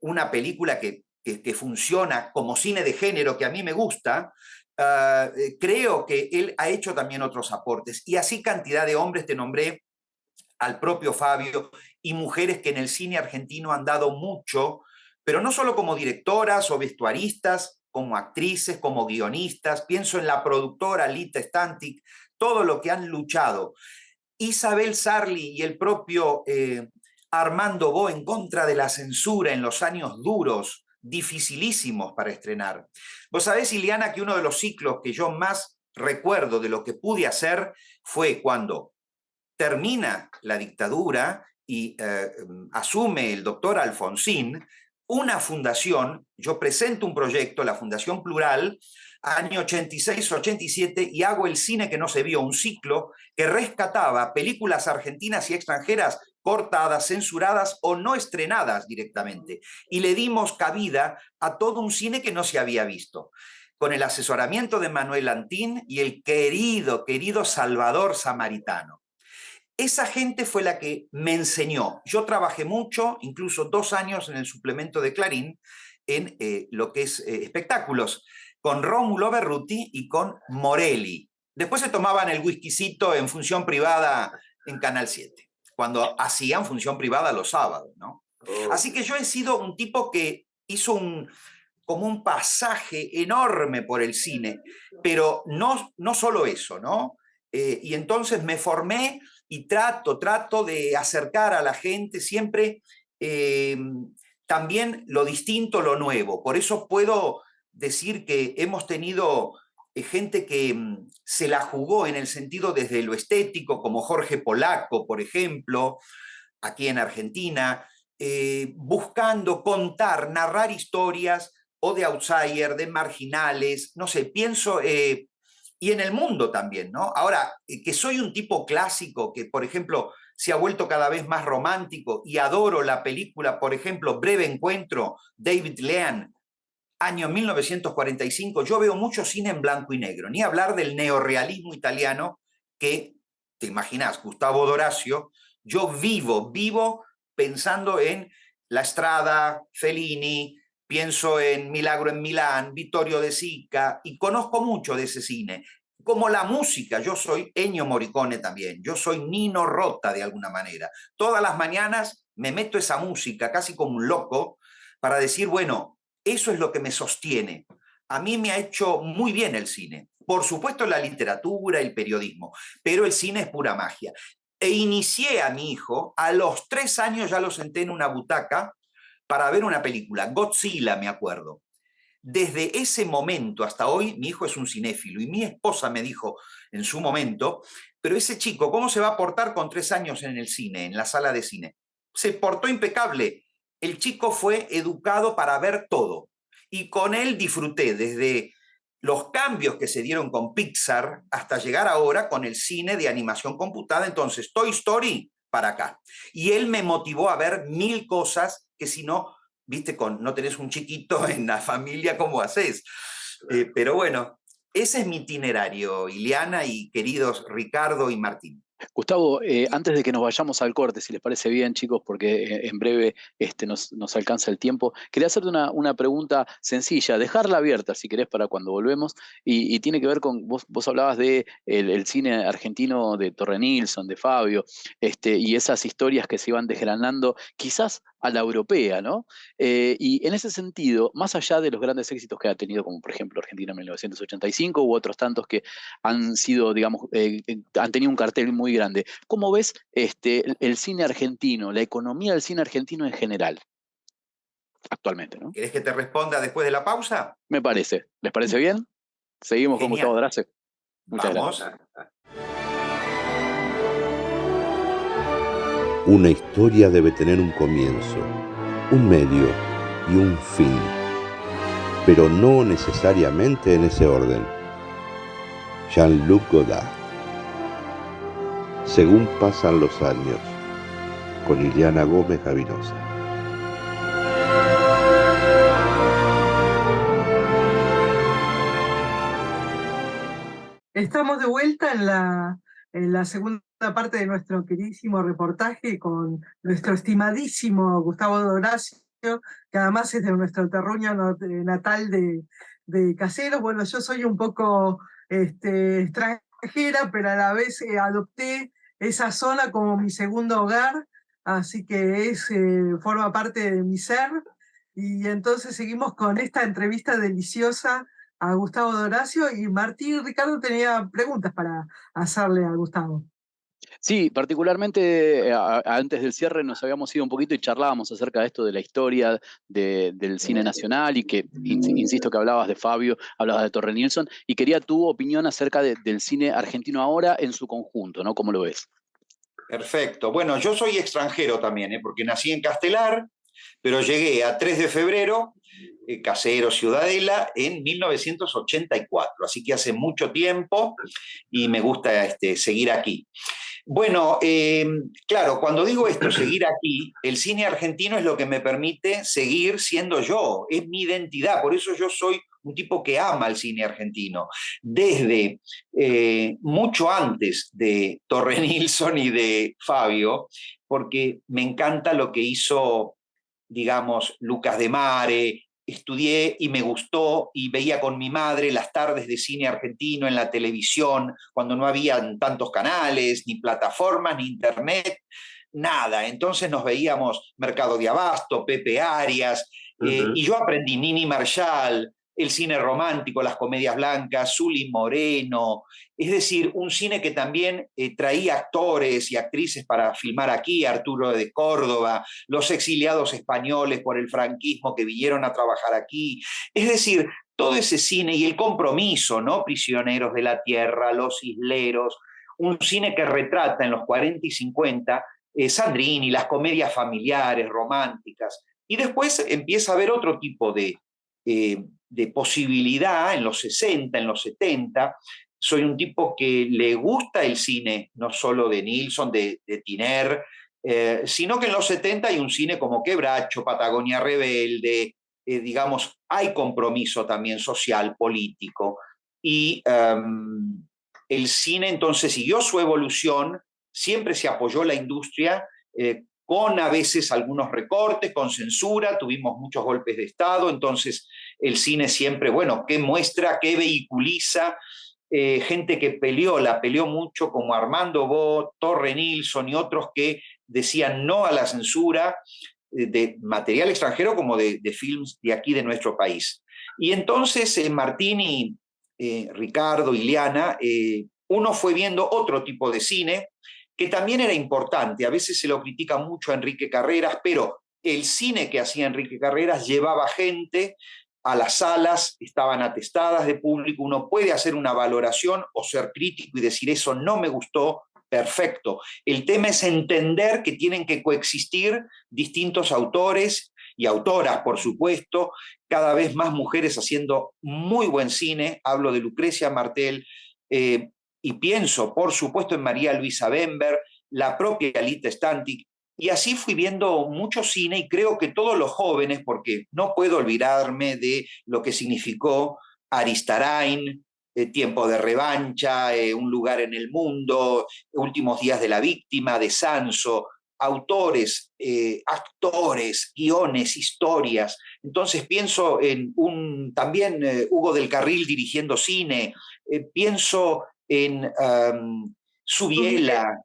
[SPEAKER 4] una película que funciona como cine de género, que a mí me gusta, creo que él ha hecho también otros aportes. Y así cantidad de hombres, te nombré al propio Fabio, y mujeres que en el cine argentino han dado mucho, pero no solo como directoras o vestuaristas, como actrices, como guionistas. Pienso en la productora Lita Stantic, todo lo que han luchado. Isabel Sarli y el propio Armando Bo en contra de la censura en los años duros, dificilísimos para estrenar. Vos sabés, Ileana, que uno de los ciclos que yo más recuerdo de lo que pude hacer fue cuando termina la dictadura y asume el doctor Alfonsín una fundación. Yo presento un proyecto, la Fundación Plural, año 86-87, y hago El cine que no se vio, un ciclo que rescataba películas argentinas y extranjeras cortadas, censuradas o no estrenadas directamente, y le dimos cabida a todo un cine que no se había visto, con el asesoramiento de Manuel Antín y el querido Salvador Samaritano. Esa gente fue la que me enseñó. Yo trabajé mucho, incluso 2 años en el suplemento de Clarín, en lo que es espectáculos, con Rómulo Berruti y con Morelli. Después se tomaban el whiskycito en función privada en Canal 7, cuando hacían función privada los sábados, ¿no? Así que yo he sido un tipo que hizo como un pasaje enorme por el cine, pero no solo eso, ¿no? Y entonces me formé y trato de acercar a la gente siempre también lo distinto, lo nuevo. Por eso puedo decir que hemos tenido gente que se la jugó en el sentido desde lo estético, como Jorge Polaco, por ejemplo, aquí en Argentina, buscando contar, narrar historias o de outsider, de marginales, no sé, pienso... y en el mundo también, ¿no? Ahora, que soy un tipo clásico, que por ejemplo se ha vuelto cada vez más romántico, y adoro la película, por ejemplo, Breve Encuentro, David Lean, año 1945, yo veo mucho cine en blanco y negro, ni hablar del neorrealismo italiano, que, te imaginas, Gustavo D'Orazio, yo vivo pensando en La Strada, Fellini, pienso en Milagro en Milán, Vittorio De Sica, y conozco mucho de ese cine. Como la música, yo soy Ennio Morricone también, yo soy Nino Rota de alguna manera. Todas las mañanas me meto esa música casi como un loco para decir, bueno, eso es lo que me sostiene. A mí me ha hecho muy bien el cine. Por supuesto la literatura, el periodismo, pero el cine es pura magia. E inicié a mi hijo, a los 3 años ya lo senté en una butaca para ver una película, Godzilla, me acuerdo. Desde ese momento hasta hoy, mi hijo es un cinéfilo, y mi esposa me dijo en su momento, pero ese chico, ¿cómo se va a portar con 3 años en el cine, en la sala de cine? Se portó impecable. El chico fue educado para ver todo, y con él disfruté desde los cambios que se dieron con Pixar hasta llegar ahora con el cine de animación computada. Entonces, Toy Story para acá. Y él me motivó a ver 1000 cosas que si no, viste, no tenés un chiquito en la familia, ¿cómo haces? Pero bueno, ese es mi itinerario, Ileana y queridos Ricardo y Martín.
[SPEAKER 6] Gustavo, antes de que nos vayamos al corte, si les parece bien, chicos, porque en breve nos alcanza el tiempo, quería hacerte una pregunta sencilla, dejarla abierta, si querés, para cuando volvemos, y tiene que ver con, vos hablabas de el cine argentino de Torre Nilsson, de Fabio, y esas historias que se iban desgranando, quizás a la europea, ¿no? Y en ese sentido, más allá de los grandes éxitos que ha tenido, como por ejemplo Argentina en 1985 u otros tantos que han sido, digamos, han tenido un cartel muy grande. ¿Cómo ves el cine argentino, la economía del cine argentino en general, actualmente, ¿no?
[SPEAKER 4] ¿Querés que te responda después de la pausa?
[SPEAKER 6] Me parece. ¿Les parece bien? Seguimos con Gustavo
[SPEAKER 4] Genial.
[SPEAKER 6] Drace. Muchas gracias.
[SPEAKER 4] Vamos.
[SPEAKER 2] Una historia debe tener un comienzo, un medio y un fin, pero no necesariamente en ese orden. Jean-Luc Godard. Según pasan los años, con Iliana Gómez Gavinosa.
[SPEAKER 3] Estamos de vuelta en la segunda parte de nuestro queridísimo reportaje con nuestro estimadísimo Gustavo D'Horacio, que además es de nuestro terruño natal de Caseros. Bueno, yo soy un poco extranjera, pero a la vez adopté esa zona como mi segundo hogar, así que forma parte de mi ser. Y entonces seguimos con esta entrevista deliciosa a Gustavo D'Horacio, y Martín y Ricardo tenía preguntas para hacerle a Gustavo.
[SPEAKER 6] Sí, particularmente antes del cierre nos habíamos ido un poquito y charlábamos acerca de esto de la historia del cine nacional y que, insisto, que hablabas de Fabio, hablabas de Torre Nilsson, y quería tu opinión acerca del cine argentino ahora en su conjunto, ¿no? ¿Cómo lo ves?
[SPEAKER 4] Perfecto. Bueno, yo soy extranjero también, porque nací en Castelar, pero llegué a 3 de febrero, Casero, Ciudadela, en 1984, así que hace mucho tiempo y me gusta seguir aquí. Bueno, claro, cuando digo esto, seguir aquí, el cine argentino es lo que me permite seguir siendo yo, es mi identidad, por eso yo soy un tipo que ama el cine argentino. Desde mucho antes de Torre Nilsson y de Fabio, porque me encanta lo que hizo, digamos, Lucas de Mare. Estudié y me gustó y veía con mi madre las tardes de cine argentino en la televisión, cuando no habían tantos canales, ni plataformas, ni internet, nada. Entonces nos veíamos Mercado de Abasto, Pepe Arias, y yo aprendí Nini Marshall, el cine romántico, las comedias blancas, Zuli Moreno, es decir, un cine que también traía actores y actrices para filmar aquí, Arturo de Córdoba, los exiliados españoles por el franquismo que vinieron a trabajar aquí, es decir, todo ese cine y el compromiso, ¿no? Prisioneros de la Tierra, Los Isleros, un cine que retrata en los 40 y 50 Sandrini, las comedias familiares, románticas, y después empieza a haber otro tipo de posibilidad en los 60, en los 70. Soy un tipo que le gusta el cine, no solo de Nilsson, de Tiner, sino que en los 70 hay un cine como Quebracho, Patagonia Rebelde, digamos, hay compromiso también social, político. Y el cine entonces siguió su evolución, siempre se apoyó la industria, con a veces algunos recortes, con censura, tuvimos muchos golpes de Estado, entonces el cine siempre, bueno, ¿qué muestra, qué vehiculiza? Gente que la peleó mucho, como Armando Bo, Torre Nilsson y otros que decían no a la censura de material extranjero como de films de aquí de nuestro país. Y entonces Martín y Ricardo, Iliana, uno fue viendo otro tipo de cine que también era importante. A veces se lo critica mucho a Enrique Carreras, pero el cine que hacía Enrique Carreras llevaba gente a las salas, estaban atestadas de público, uno puede hacer una valoración o ser crítico y decir eso no me gustó, perfecto. El tema es entender que tienen que coexistir distintos autores y autoras, por supuesto, cada vez más mujeres haciendo muy buen cine, hablo de Lucrecia Martel, y pienso, por supuesto, en María Luisa Bember, la propia Lita Stantic, y así fui viendo mucho cine y creo que todos los jóvenes, porque no puedo olvidarme de lo que significó Aristarain, Tiempo de revancha, Un lugar en el mundo, Últimos días de la víctima, de Sanso, autores, actores, guiones, historias. Entonces pienso en también Hugo del Carril dirigiendo cine, pienso en Subiela,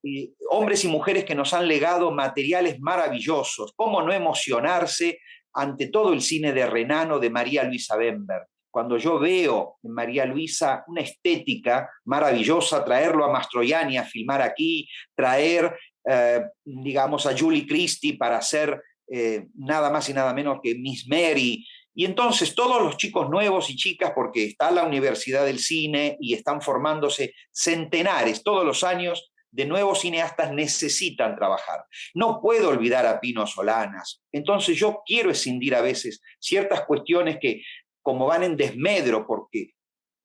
[SPEAKER 4] hombres y mujeres que nos han legado materiales maravillosos. ¿Cómo no emocionarse ante todo el cine de Renano, de María Luisa Bember? Cuando yo veo en María Luisa una estética maravillosa, traerlo a Mastroianni a filmar aquí, traer, digamos, a Julie Christie para hacer nada más y nada menos que Miss Mary. Y entonces todos los chicos nuevos y chicas, porque está la Universidad del Cine y están formándose centenares todos los años de nuevos cineastas, necesitan trabajar. No puedo olvidar a Pino Solanas. Entonces yo quiero escindir a veces ciertas cuestiones que, como van en desmedro, porque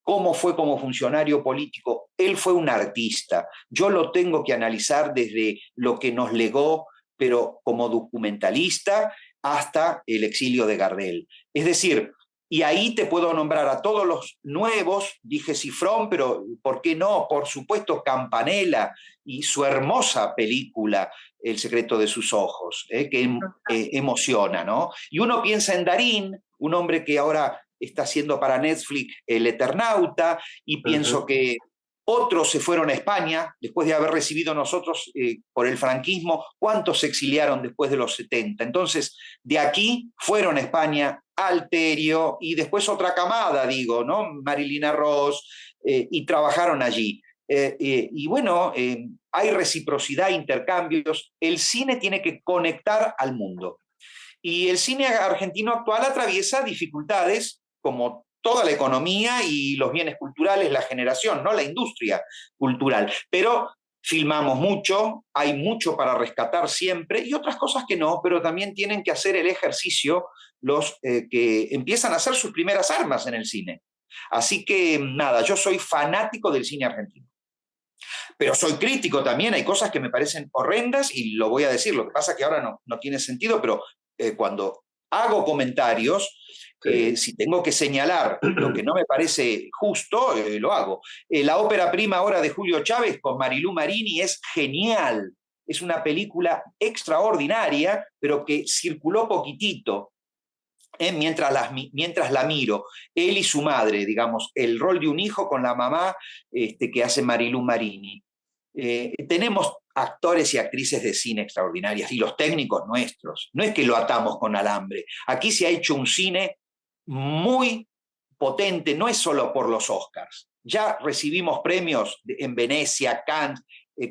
[SPEAKER 4] cómo fue como funcionario político, él fue un artista. Yo lo tengo que analizar desde lo que nos legó, pero como documentalista, hasta el exilio de Gardel. Es decir, y ahí te puedo nombrar a todos los nuevos, dije Cifrón, pero ¿por qué no? Por supuesto Campanella y su hermosa película, El secreto de sus ojos, que emociona, ¿no? Y uno piensa en Darín, un hombre que ahora está haciendo para Netflix El Eternauta, y pienso que otros se fueron a España después de haber recibido nosotros por el franquismo. ¿Cuántos se exiliaron después de los 70? Entonces, de aquí fueron a España Alterio y después otra camada, digo, ¿no? Marilina Ross, y trabajaron allí. Y bueno, hay reciprocidad, intercambios. El cine tiene que conectar al mundo. Y el cine argentino actual atraviesa dificultades como toda la economía y los bienes culturales, la generación, no la industria cultural. Pero filmamos mucho, hay mucho para rescatar siempre y otras cosas que no, pero también tienen que hacer el ejercicio los que empiezan a hacer sus primeras armas en el cine. Así que nada, yo soy fanático del cine argentino. Pero soy crítico también, hay cosas que me parecen horrendas y lo voy a decir, lo que pasa es que ahora no tiene sentido, pero cuando hago comentarios, si tengo que señalar lo que no me parece justo, lo hago. La ópera prima ahora de Julio Chávez con Marilú Marini es genial, es una película extraordinaria, pero que circuló poquitito. Mientras la miro, él y su madre, digamos, el rol de un hijo con la mamá que hace Marilú Marini. Tenemos actores y actrices de cine extraordinarias y los técnicos nuestros. No es que lo atamos con alambre. Aquí se ha hecho un cine muy potente, no es solo por los Oscars. Ya recibimos premios en Venecia, Cannes,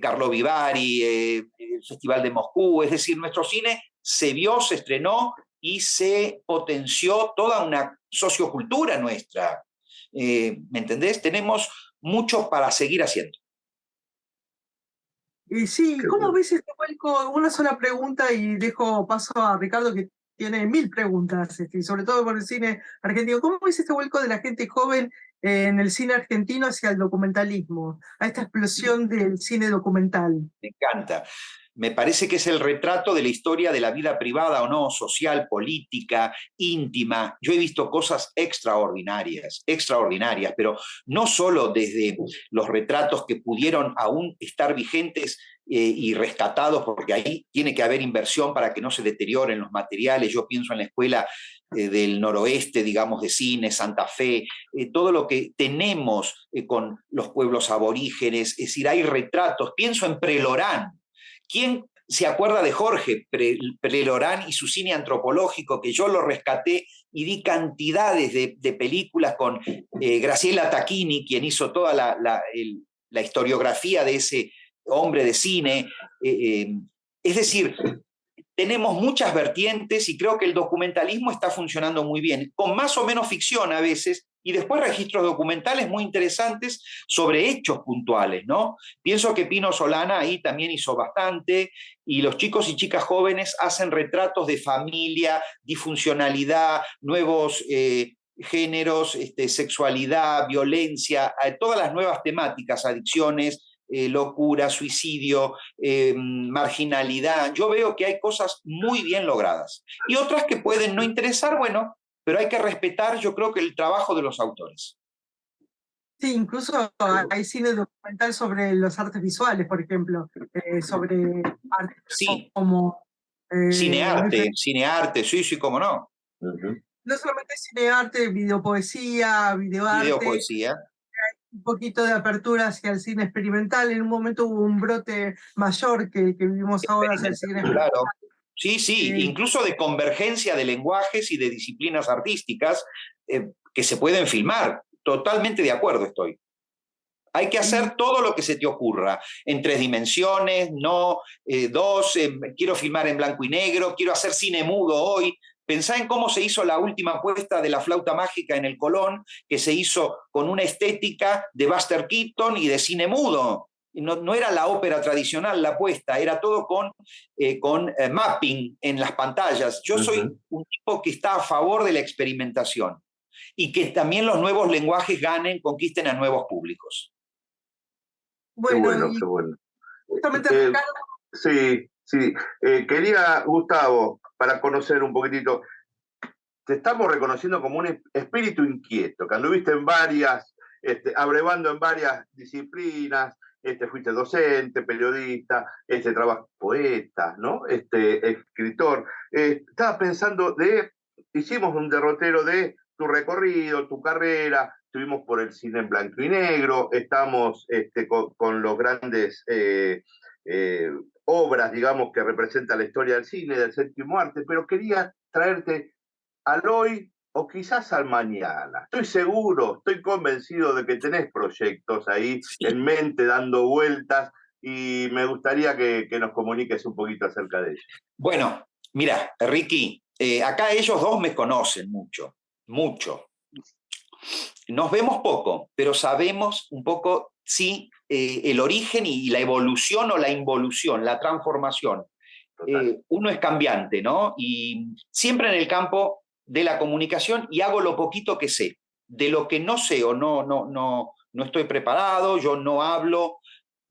[SPEAKER 4] Carlo Vivari, el Festival de Moscú. Es decir, nuestro cine se vio, se estrenó y se potenció toda una sociocultura nuestra. ¿Me entendés? Tenemos mucho para seguir haciendo.
[SPEAKER 3] Sí, ¿cómo ves este vuelco? Una sola pregunta y dejo paso a Ricardo, que tiene 1000 preguntas, sobre todo por el cine argentino. ¿Cómo ves este vuelco de la gente joven en el cine argentino hacia el documentalismo, a esta explosión del cine documental?
[SPEAKER 4] Me encanta. Me parece que es el retrato de la historia de la vida privada o no, social, política, íntima. Yo he visto cosas extraordinarias, pero no solo desde los retratos que pudieron aún estar vigentes y rescatados, porque ahí tiene que haber inversión para que no se deterioren los materiales. Yo pienso en la escuela del noroeste, digamos, de cine, Santa Fe, todo lo que tenemos con los pueblos aborígenes, es decir, hay retratos. Pienso en Prelorán. ¿Quién se acuerda de Jorge Prelorán y su cine antropológico, que yo lo rescaté y di cantidades de películas con Graciela Tacchini, quien hizo toda la historiografía de ese hombre de cine? Es decir, tenemos muchas vertientes y creo que el documentalismo está funcionando muy bien, con más o menos ficción a veces, y después registros documentales muy interesantes sobre hechos puntuales, ¿no? Pienso que Pino Solana ahí también hizo bastante, y los chicos y chicas jóvenes hacen retratos de familia, disfuncionalidad, nuevos géneros, sexualidad, violencia, todas las nuevas temáticas, adicciones, locura, suicidio, marginalidad. Yo veo que hay cosas muy bien logradas. Y otras que pueden no interesar, bueno, pero hay que respetar, yo creo, que el trabajo de los autores.
[SPEAKER 3] Sí, incluso hay cine documental sobre los artes visuales, por ejemplo, sobre artes
[SPEAKER 4] Sí,
[SPEAKER 3] como
[SPEAKER 4] cinearte, sí, sí, cómo no.
[SPEAKER 3] no solamente cinearte, videopoesía, videoarte,
[SPEAKER 4] Videopoesía.
[SPEAKER 3] un poquito de apertura hacia el cine experimental. En un momento hubo un brote mayor que vivimos ahora hacia el cine experimental.
[SPEAKER 4] Claro. Sí, sí, incluso de convergencia de lenguajes y de disciplinas artísticas que se pueden filmar. Totalmente de acuerdo estoy. Hay que hacer todo lo que se te ocurra, en 3 dimensiones, no 2, quiero filmar en blanco y negro, quiero hacer cine mudo hoy. Pensá en cómo se hizo la última apuesta de La Flauta Mágica en el Colón, que se hizo con una estética de Buster Keaton y de cine mudo. No era la ópera tradicional la apuesta, era todo con mapping en las pantallas. Yo soy un tipo que está a favor de la experimentación y que también los nuevos lenguajes ganen, conquisten a nuevos públicos.
[SPEAKER 3] Bueno,
[SPEAKER 5] Qué bueno.
[SPEAKER 3] Justamente Ricardo.
[SPEAKER 5] Sí, sí. Quería, Gustavo, para conocer un poquitito, te estamos reconociendo como un espíritu inquieto, que anduviste en varias, abrevando en varias disciplinas, fuiste docente, periodista, poeta, ¿no? Escritor. Estaba pensando hicimos un derrotero de tu recorrido, tu carrera, estuvimos por el cine en blanco y negro, estamos con los grandes obras, digamos, que representan la historia del cine, del séptimo arte, pero quería traerte al hoy o quizás al mañana. Estoy seguro, estoy convencido de que tenés proyectos ahí en mente dando vueltas y me gustaría que nos comuniques un poquito acerca de ellos.
[SPEAKER 4] Bueno, mira, Ricky, acá ellos dos me conocen mucho, mucho. Nos vemos poco, pero sabemos un poco, sí, el origen y la evolución o la involución, la transformación. Uno es cambiante, ¿no? Y siempre en el campo de la comunicación y hago lo poquito que sé. De lo que no sé o no estoy preparado, yo no hablo.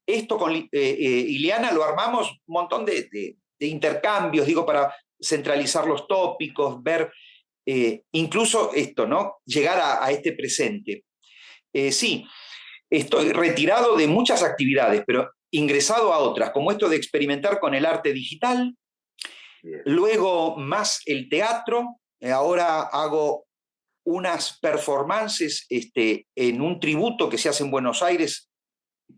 [SPEAKER 4] Esto con Ileana lo armamos un montón de intercambios, digo, para centralizar los tópicos, ver incluso esto, ¿no? Llegar a este presente. Sí, estoy retirado de muchas actividades, pero ingresado a otras, como esto de experimentar con el arte digital, luego más el teatro, ahora hago unas performances en un tributo que se hace en Buenos Aires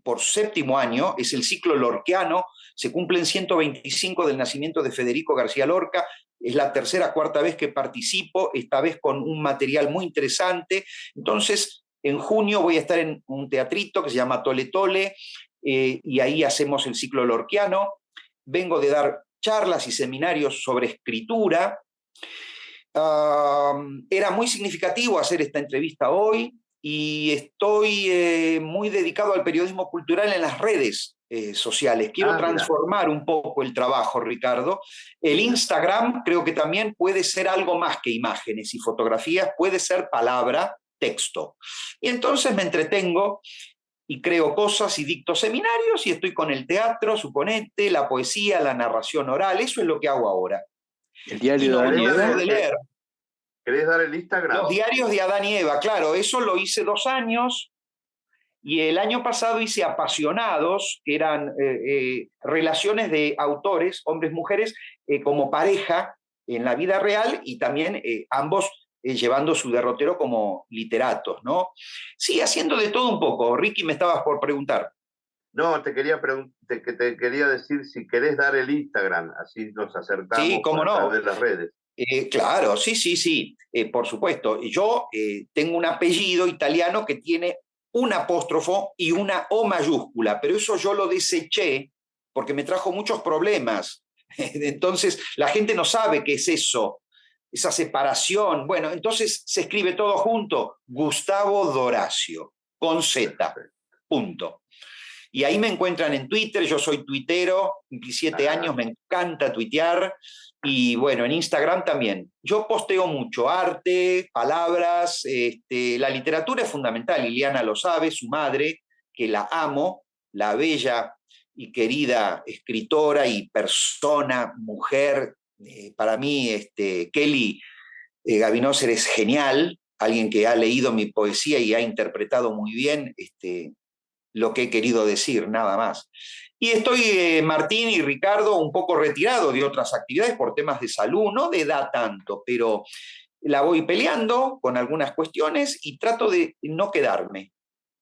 [SPEAKER 4] por 7º año, es el ciclo lorquiano, se cumplen 125 del nacimiento de Federico García Lorca, es la 3ª, 4ª vez que participo, esta vez con un material muy interesante. Entonces, en junio voy a estar en un teatrito que se llama Tole Tole, y ahí hacemos el ciclo lorquiano. Vengo de dar charlas y seminarios sobre escritura. Era muy significativo hacer esta entrevista hoy y estoy muy dedicado al periodismo cultural en las redes sociales. Quiero transformar un poco el trabajo, Ricardo. El Instagram creo que también puede ser algo más que imágenes y fotografías, puede ser palabra, texto. Y entonces me entretengo y creo cosas y dicto seminarios y estoy con el teatro, suponete, la poesía, la narración oral. Eso es lo que hago ahora.
[SPEAKER 6] El diario
[SPEAKER 4] de
[SPEAKER 6] Adán y Eva.
[SPEAKER 4] De leer.
[SPEAKER 5] ¿Querés dar el Instagram?
[SPEAKER 4] Los diarios de Adán y Eva, claro, eso lo hice 2 años y el año pasado hice Apasionados, que eran relaciones de autores, hombres, mujeres, como pareja en la vida real y también ambos llevando su derrotero como literatos, ¿no? Sí, haciendo de todo un poco. Ricky, me estabas por preguntar.
[SPEAKER 5] No, te quería decir si querés dar el Instagram, así nos acercamos
[SPEAKER 4] sí, cómo no.
[SPEAKER 5] de las redes.
[SPEAKER 4] Claro, sí, por supuesto. Yo tengo un apellido italiano que tiene un apóstrofo y una O mayúscula, pero eso yo lo deseché porque me trajo muchos problemas. Entonces, la gente no sabe qué es eso, esa separación. Bueno, entonces se escribe todo junto, Gustavo Doracio, con Z, punto. Y ahí me encuentran en Twitter, yo soy tuitero, 27 años, me encanta tuitear. Y bueno, en Instagram también. Yo posteo mucho arte, palabras, la literatura es fundamental, Ileana lo sabe, su madre, que la amo, la bella y querida escritora y persona, mujer, para mí, Kelly Gavinoser es genial, alguien que ha leído mi poesía y ha interpretado muy bien lo que he querido decir, nada más. Y estoy, Martín y Ricardo, un poco retirado de otras actividades por temas de salud, no de edad tanto, pero la voy peleando con algunas cuestiones y trato de no quedarme.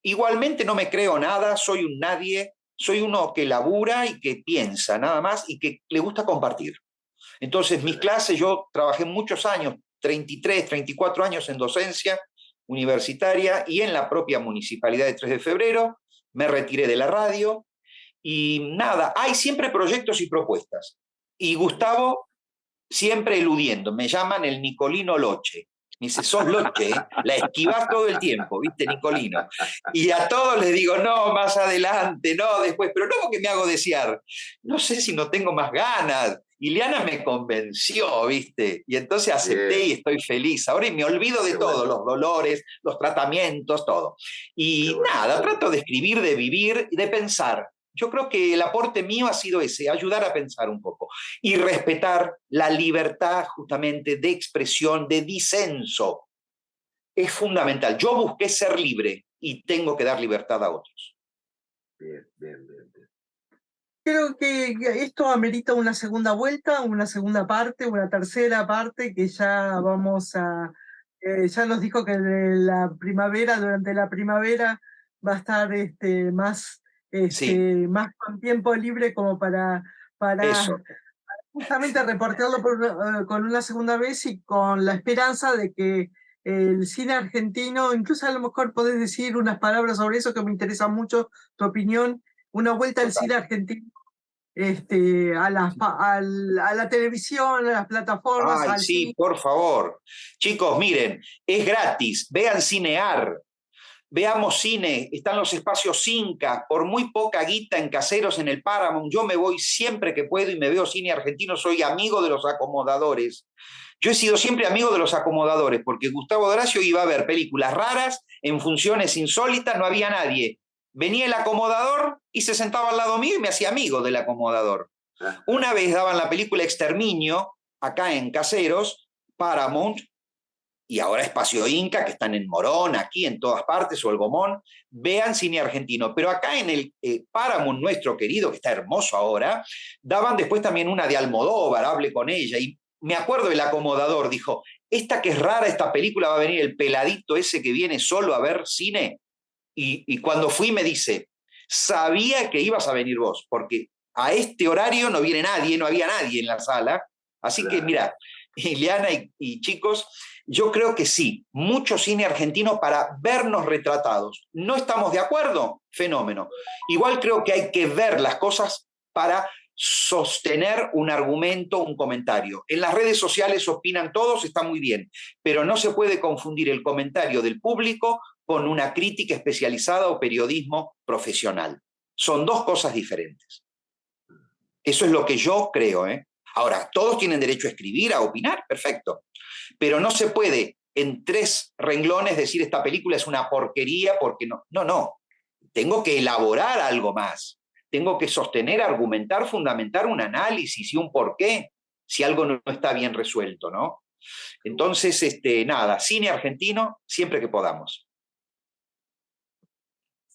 [SPEAKER 4] Igualmente no me creo nada, soy un nadie, soy uno que labura y que piensa nada más y que le gusta compartir. Entonces, mis clases, yo trabajé muchos años, 33, 34 años en docencia universitaria y en la propia municipalidad de 3 de febrero, me retiré de la radio y nada, hay siempre proyectos y propuestas. Y Gustavo siempre eludiendo, me llaman el Nicolino Loche. Me dice, sos Loche, ¿eh? La esquivás todo el tiempo, ¿viste, Nicolino? Y a todos les digo, no, más adelante, no, después, pero no porque me hago desear. No sé si no tengo más ganas. Ileana me convenció, ¿viste? Y entonces acepté y estoy feliz. Ahora me olvido de todo, los dolores, los tratamientos, todo. Y nada, trato de escribir, de vivir y de pensar. Yo creo que el aporte mío ha sido ese, ayudar a pensar un poco y respetar la libertad justamente de expresión, de disenso. Es fundamental. Yo busqué ser libre y tengo que dar libertad a otros.
[SPEAKER 5] Bien, bien, bien, bien.
[SPEAKER 3] Creo que esto amerita una segunda vuelta, una segunda parte, una tercera parte, que ya vamos a... ya nos dijo que de la primavera, durante la primavera, va a estar más,
[SPEAKER 4] Sí,
[SPEAKER 3] más con tiempo libre como para
[SPEAKER 4] eso.
[SPEAKER 3] justamente reportearlo con una segunda vez y con la esperanza de que el cine argentino, incluso a lo mejor podés decir unas palabras sobre eso que me interesa mucho, tu opinión, una vuelta al cine argentino a la televisión, a las plataformas,
[SPEAKER 4] Ay,
[SPEAKER 3] al
[SPEAKER 4] sí,
[SPEAKER 3] cine.
[SPEAKER 4] por favor. Chicos, miren, es gratis. Vean Cinear. Veamos cine, están los espacios Inca, por muy poca guita en Caseros, en el Paramount, yo me voy siempre que puedo y me veo cine argentino, soy amigo de los acomodadores. Yo he sido siempre amigo de los acomodadores, porque Gustavo Horacio iba a ver películas raras, en funciones insólitas, no había nadie. Venía el acomodador y se sentaba al lado mío y me hacía amigo del acomodador. Una vez daban la película Exterminio, acá en Caseros, Paramount, y ahora Espacio Inca, que están en Morón, aquí en todas partes, o el Gomón, vean cine argentino. Pero acá en el Paramount, nuestro querido, que está hermoso ahora, daban después también una de Almodóvar, hablé con ella, y me acuerdo el acomodador, dijo, esta que es rara, esta película va a venir el peladito ese que viene solo a ver cine, y cuando fui me dice, sabía que ibas a venir vos, porque a este horario no viene nadie, no había nadie en la sala, así que mira, Ileana y chicos, yo creo que sí, mucho cine argentino para vernos retratados. ¿No estamos de acuerdo? Fenómeno. Igual creo que hay que ver las cosas para sostener un argumento, un comentario. En las redes sociales opinan todos, está muy bien, pero no se puede confundir el comentario del público con una crítica especializada o periodismo profesional. Son dos cosas diferentes. Eso es lo que yo creo, ¿eh? Ahora, todos tienen derecho a escribir, a opinar, perfecto. Pero no se puede en 3 renglones decir esta película es una porquería porque no. No, no. Tengo que elaborar algo más. Tengo que sostener, argumentar, fundamentar un análisis y un porqué si algo no está bien resuelto, ¿no? Entonces, nada, cine argentino siempre que podamos.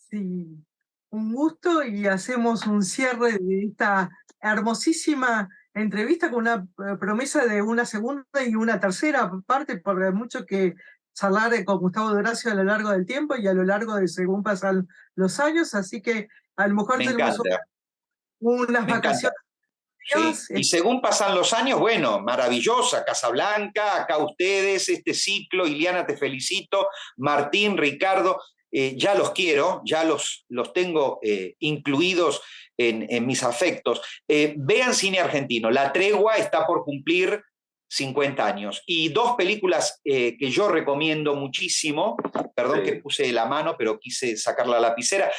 [SPEAKER 3] Sí, un gusto y hacemos un cierre de esta hermosísima entrevista con una promesa de una segunda y una tercera parte, porque hay mucho que charlar con Gustavo Horacio a lo largo del tiempo y a lo largo de según pasan los años, así que a lo mejor
[SPEAKER 4] Me
[SPEAKER 3] tenemos
[SPEAKER 4] encanta,
[SPEAKER 3] unas
[SPEAKER 4] me encanta.
[SPEAKER 3] vacaciones.
[SPEAKER 4] Sí. Y según pasan los años, bueno, maravillosa, Casablanca, acá ustedes, este ciclo, Ileana, te felicito, Martín, Ricardo, ya los quiero, ya los tengo incluidos en mis afectos. Vean cine argentino, La Tregua está por cumplir 50 años. Y 2 películas que yo recomiendo muchísimo, perdón que puse la mano, pero quise sacar la lapicera,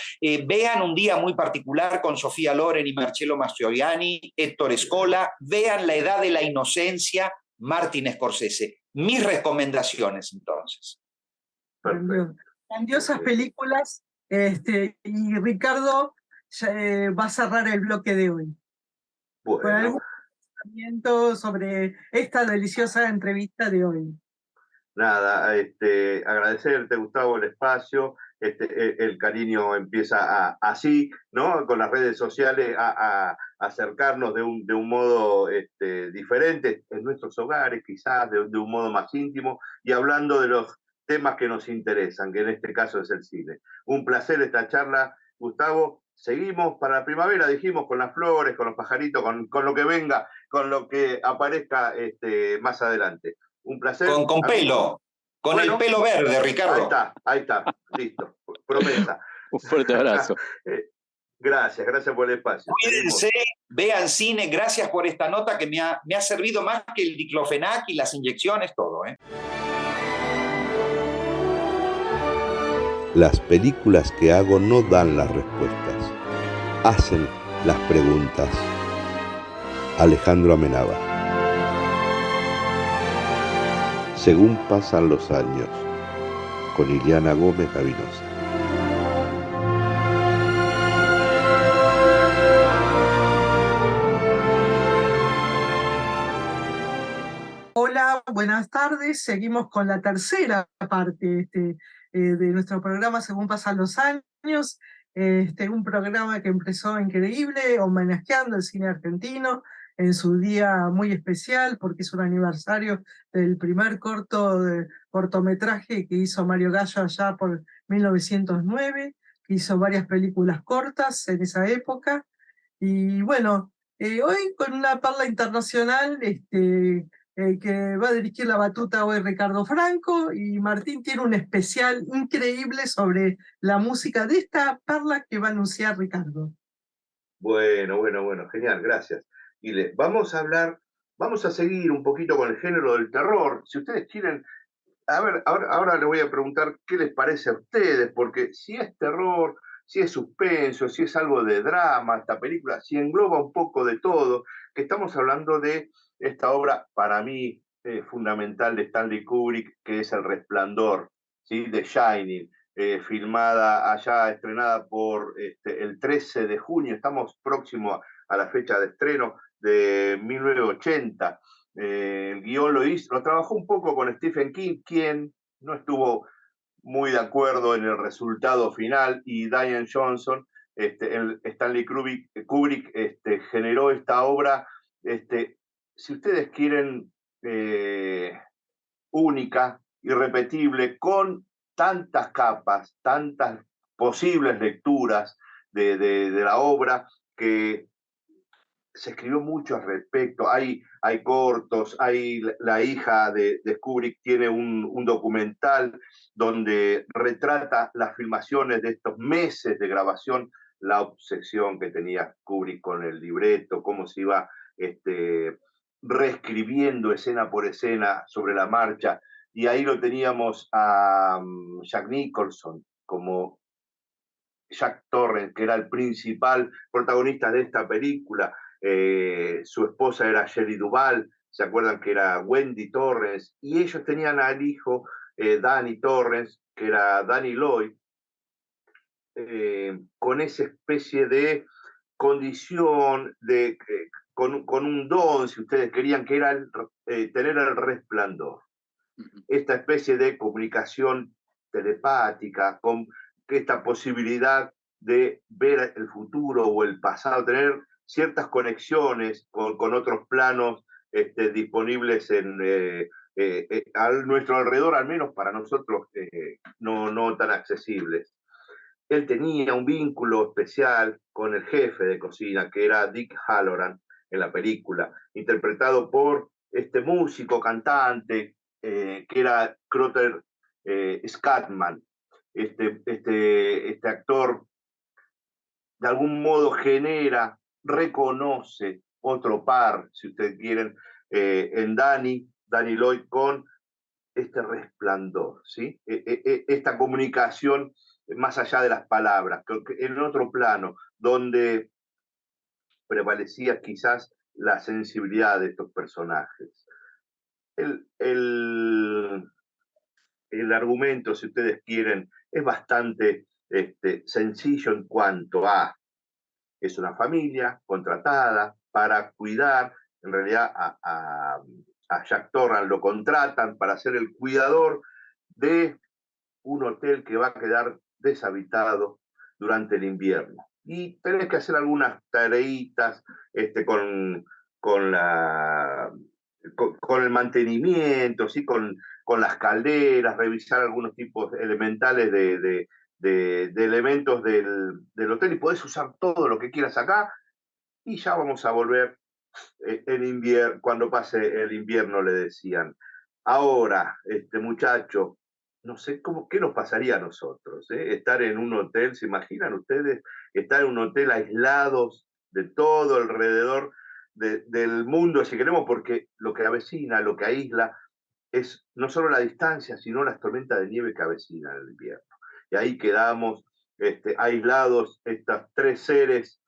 [SPEAKER 4] vean Un día muy particular con Sofía Loren y Marcello Mastroianni, Héctor Escola, vean La edad de la inocencia, Martin Scorsese. Mis recomendaciones, entonces.
[SPEAKER 3] Grandiosas películas, y Ricardo va a cerrar el bloque de hoy.
[SPEAKER 5] Bueno.
[SPEAKER 3] Con algún sobre esta deliciosa entrevista de hoy.
[SPEAKER 5] nada, agradecerte, Gustavo, el espacio. El cariño empieza así, ¿no? Con las redes sociales a acercarnos de un modo diferente en nuestros hogares, quizás de un modo más íntimo, y hablando de los temas que nos interesan, que en este caso es el cine. Un placer esta charla, Gustavo. Seguimos para la primavera, dijimos, con las flores, con los pajaritos, con lo que venga, con lo que aparezca más adelante. Un placer.
[SPEAKER 4] Con pelo, con
[SPEAKER 5] bueno,
[SPEAKER 4] el pelo verde, Ricardo.
[SPEAKER 5] Ahí está, listo, promesa.
[SPEAKER 6] Un fuerte abrazo.
[SPEAKER 5] Gracias por el espacio.
[SPEAKER 4] Cuídense, vean cine, gracias por esta nota que me ha servido más que el diclofenac y las inyecciones, todo.
[SPEAKER 2] Las películas que hago no dan las respuestas, hacen las preguntas. Alejandro Amenábar. Según pasan los años, con Iliana Gómez Gavinosa.
[SPEAKER 3] Hola, buenas tardes. Seguimos con la tercera parte de nuestro programa Según pasan los años. Un programa que empezó increíble, homenajeando el cine argentino en su día muy especial, porque es un aniversario del primer cortometraje que hizo Mario Gallo allá por 1909, que hizo varias películas cortas en esa época. Y bueno, hoy con una perla internacional, que va a dirigir la batuta hoy Ricardo Franco, y Martín tiene un especial increíble sobre la música de esta perla que va a anunciar Ricardo.
[SPEAKER 5] Bueno, genial, gracias. Y vamos a seguir un poquito con el género del terror. Si ustedes quieren, a ver, ahora les voy a preguntar qué les parece a ustedes, porque si es terror, si es suspenso, si es algo de drama, esta película, si engloba un poco de todo, que estamos hablando de esta obra, para mí, fundamental de Stanley Kubrick, que es El Resplandor, ¿sí? The Shining, filmada allá, estrenada por el 13 de junio, estamos próximos a la fecha de estreno de 1980. El guión lo trabajó un poco con Stephen King, quien no estuvo muy de acuerdo en el resultado final, y Diane Johnson, Stanley Kubrick generó esta obra, si ustedes quieren, única, irrepetible, con tantas capas, tantas posibles lecturas de la obra, que se escribió mucho al respecto. Hay cortos, la hija de Kubrick tiene un documental donde retrata las filmaciones de estos meses de grabación, la obsesión que tenía Kubrick con el libreto, cómo se iba reescribiendo escena por escena sobre la marcha. Y ahí lo teníamos a Jack Nicholson como Jack Torrance, que era el principal protagonista de esta película. Su esposa era Shelley Duvall, se acuerdan que era Wendy Torrance, y ellos tenían al hijo Danny Torrance, que era Danny Lloyd, con esa especie de condición, con un don, si ustedes querían, que era tener el resplandor. Esta especie de comunicación telepática, con esta posibilidad de ver el futuro o el pasado, tener ciertas conexiones con otros planos disponibles a nuestro alrededor, al menos para nosotros no tan accesibles. Él tenía un vínculo especial con el jefe de cocina, que era Dick Halloran en la película, interpretado por este músico, cantante, que era Crotter Scatman. Este actor de algún modo reconoce otro par, si ustedes quieren, en Danny Lloyd, con este resplandor, ¿sí? Esta comunicación más allá de las palabras, en otro plano, donde prevalecía quizás la sensibilidad de estos personajes. El argumento, si ustedes quieren, es bastante sencillo en cuanto a es una familia contratada para cuidar, en realidad, a Jack Torrance lo contratan para ser el cuidador de un hotel que va a quedar deshabitado durante el invierno. Y tenés que hacer algunas tareitas con, la, con el mantenimiento, ¿sí? Con las calderas, revisar algunos tipos elementales de elementos del hotel y podés usar todo lo que quieras acá y ya vamos a volver en invierno, cuando pase el invierno, le decían. Ahora, muchacho, no sé qué nos pasaría a nosotros, ¿eh? Estar en un hotel, ¿se imaginan ustedes? Estar en un hotel aislados de todo alrededor del mundo, si queremos, porque lo que avecina, lo que aísla, es no solo la distancia, sino las tormentas de nieve que avecinan el invierno. Y ahí quedamos aislados, estas tres seres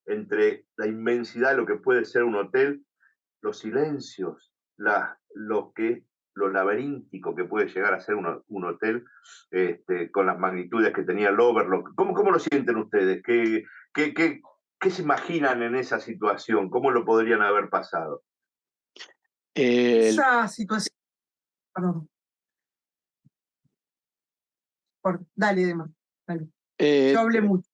[SPEAKER 5] entre la inmensidad de lo que puede ser un hotel, los silencios, lo laberíntico que puede llegar a ser un hotel con las magnitudes que tenía el Overlook. ¿Cómo lo sienten ustedes? ¿Qué se imaginan en esa situación? ¿Cómo lo podrían haber pasado?
[SPEAKER 3] Esa situación, perdón, dale, Demar, dale. Yo hablé mucho.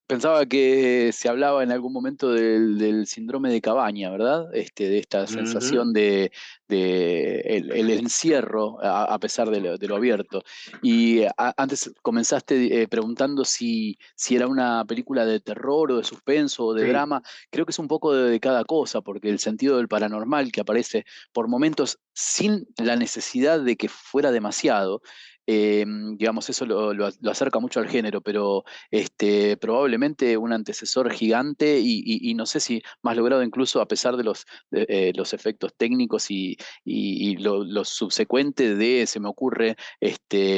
[SPEAKER 6] Pensaba que se hablaba en algún momento del síndrome de Cabaña, ¿verdad? De esta sensación de el encierro a pesar de lo abierto. Y antes comenzaste preguntando si era una película de terror o de suspenso o de
[SPEAKER 5] Sí.
[SPEAKER 6] drama. Creo que es un poco de cada cosa, porque el sentido del paranormal que aparece por momentos sin la necesidad de que fuera demasiado, digamos, eso lo acerca mucho al género, pero probablemente un antecesor gigante y no sé si más logrado incluso a pesar de los efectos técnicos y lo subsecuente de, se me ocurre,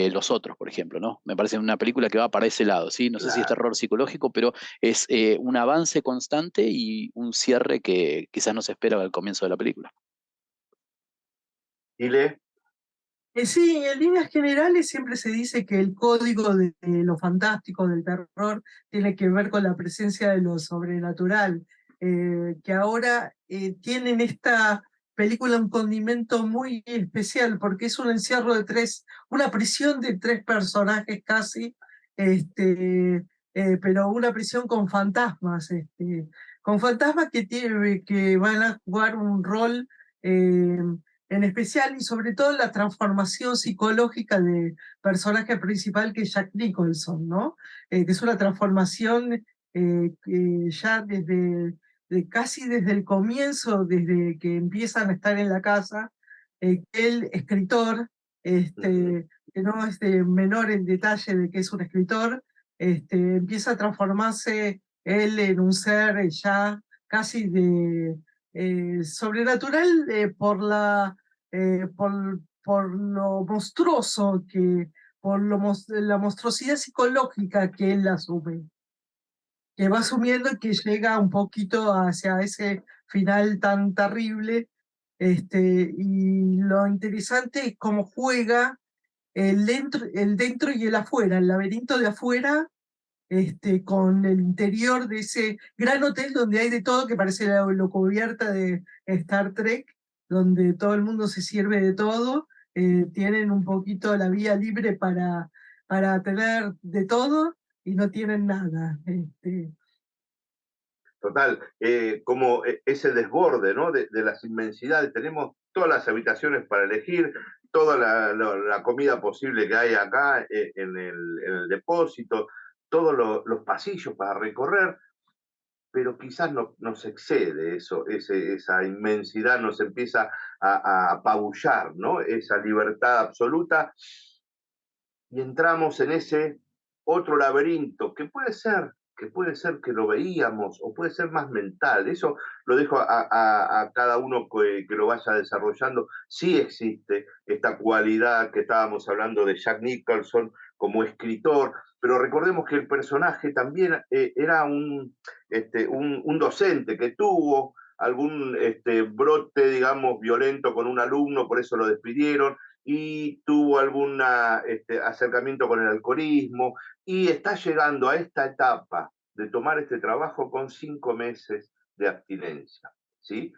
[SPEAKER 6] Los Otros, por ejemplo, ¿no? Me parece una película que va para ese lado, ¿sí? No sé si es
[SPEAKER 5] Claro.
[SPEAKER 6] terror psicológico, pero es un avance constante y un cierre que quizás no se espera al comienzo de la película.
[SPEAKER 5] ¿Y le?
[SPEAKER 3] Sí, en líneas generales siempre se dice que el código de lo fantástico, del terror, tiene que ver con la presencia de lo sobrenatural, que ahora tienen esta película un condimento muy especial, porque es un encierro una prisión de tres personajes casi, pero una prisión con fantasmas que van a jugar un rol en especial y sobre todo la transformación psicológica del personaje principal que es Jack Nicholson, ¿no? Que es una transformación que ya casi desde el comienzo, desde que empiezan a estar en la casa, el escritor, que no es menor en detalle de que es un escritor, empieza a transformarse él en un ser ya casi sobrenatural por lo monstruoso, por la monstruosidad psicológica que él asume, que va asumiendo y que llega un poquito hacia ese final tan terrible. Y lo interesante es cómo juega el dentro y el afuera, el laberinto de afuera con el interior de ese gran hotel donde hay de todo, que parece lo cubierta de Star Trek, donde todo el mundo se sirve de todo, tienen un poquito la vía libre para tener de todo y no tienen nada.
[SPEAKER 5] Total, como ese desborde, ¿no? De las inmensidades. Tenemos todas las habitaciones para elegir, toda la comida posible que hay acá en el depósito, todos los pasillos para recorrer, pero quizás nos excede eso, esa inmensidad nos empieza a apabullar, ¿no? Esa libertad absoluta y entramos en ese otro laberinto que puede ser que lo veíamos o puede ser más mental. Eso lo dejo a cada uno que lo vaya desarrollando. Sí existe esta cualidad que estábamos hablando de Jack Nicholson como escritor, pero recordemos que el personaje también era un docente que tuvo algún brote, digamos, violento con un alumno, por eso lo despidieron, y tuvo algún acercamiento con el alcoholismo y está llegando a esta etapa de tomar este trabajo con 5 meses de abstinencia, ¿sí?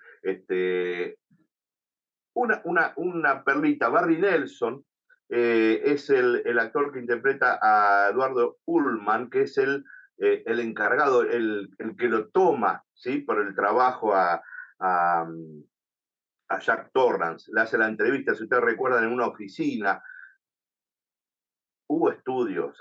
[SPEAKER 5] una perlita. Barry Nelson es el actor que interpreta a Eduardo Ullman, que es el encargado, el que lo toma, ¿sí?, por el trabajo a, a Jack Torrance. Le hace la entrevista, si ustedes recuerdan, en una oficina. Hubo estudios,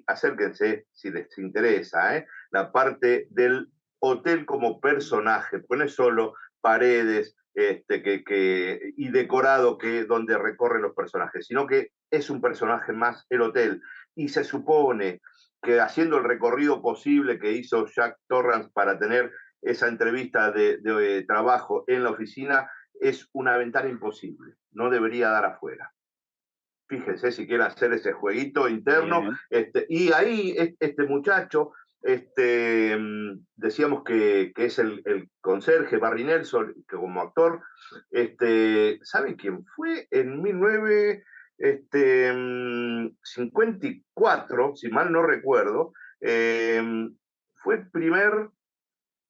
[SPEAKER 5] acérquense si les interesa, la parte del hotel como personaje, porque no es solo paredes y decorado donde recorren los personajes, sino que es un personaje más el hotel. Y se supone que haciendo el recorrido posible que hizo Jack Torrance para tener esa entrevista de trabajo en la oficina, es una ventana imposible, no debería dar afuera. Fíjense si quieren hacer ese jueguito interno. Y ahí este muchacho, decíamos que es el conserje Barry Nelson, que como actor, ¿saben quién fue? En 1954, si mal no recuerdo, fue el primer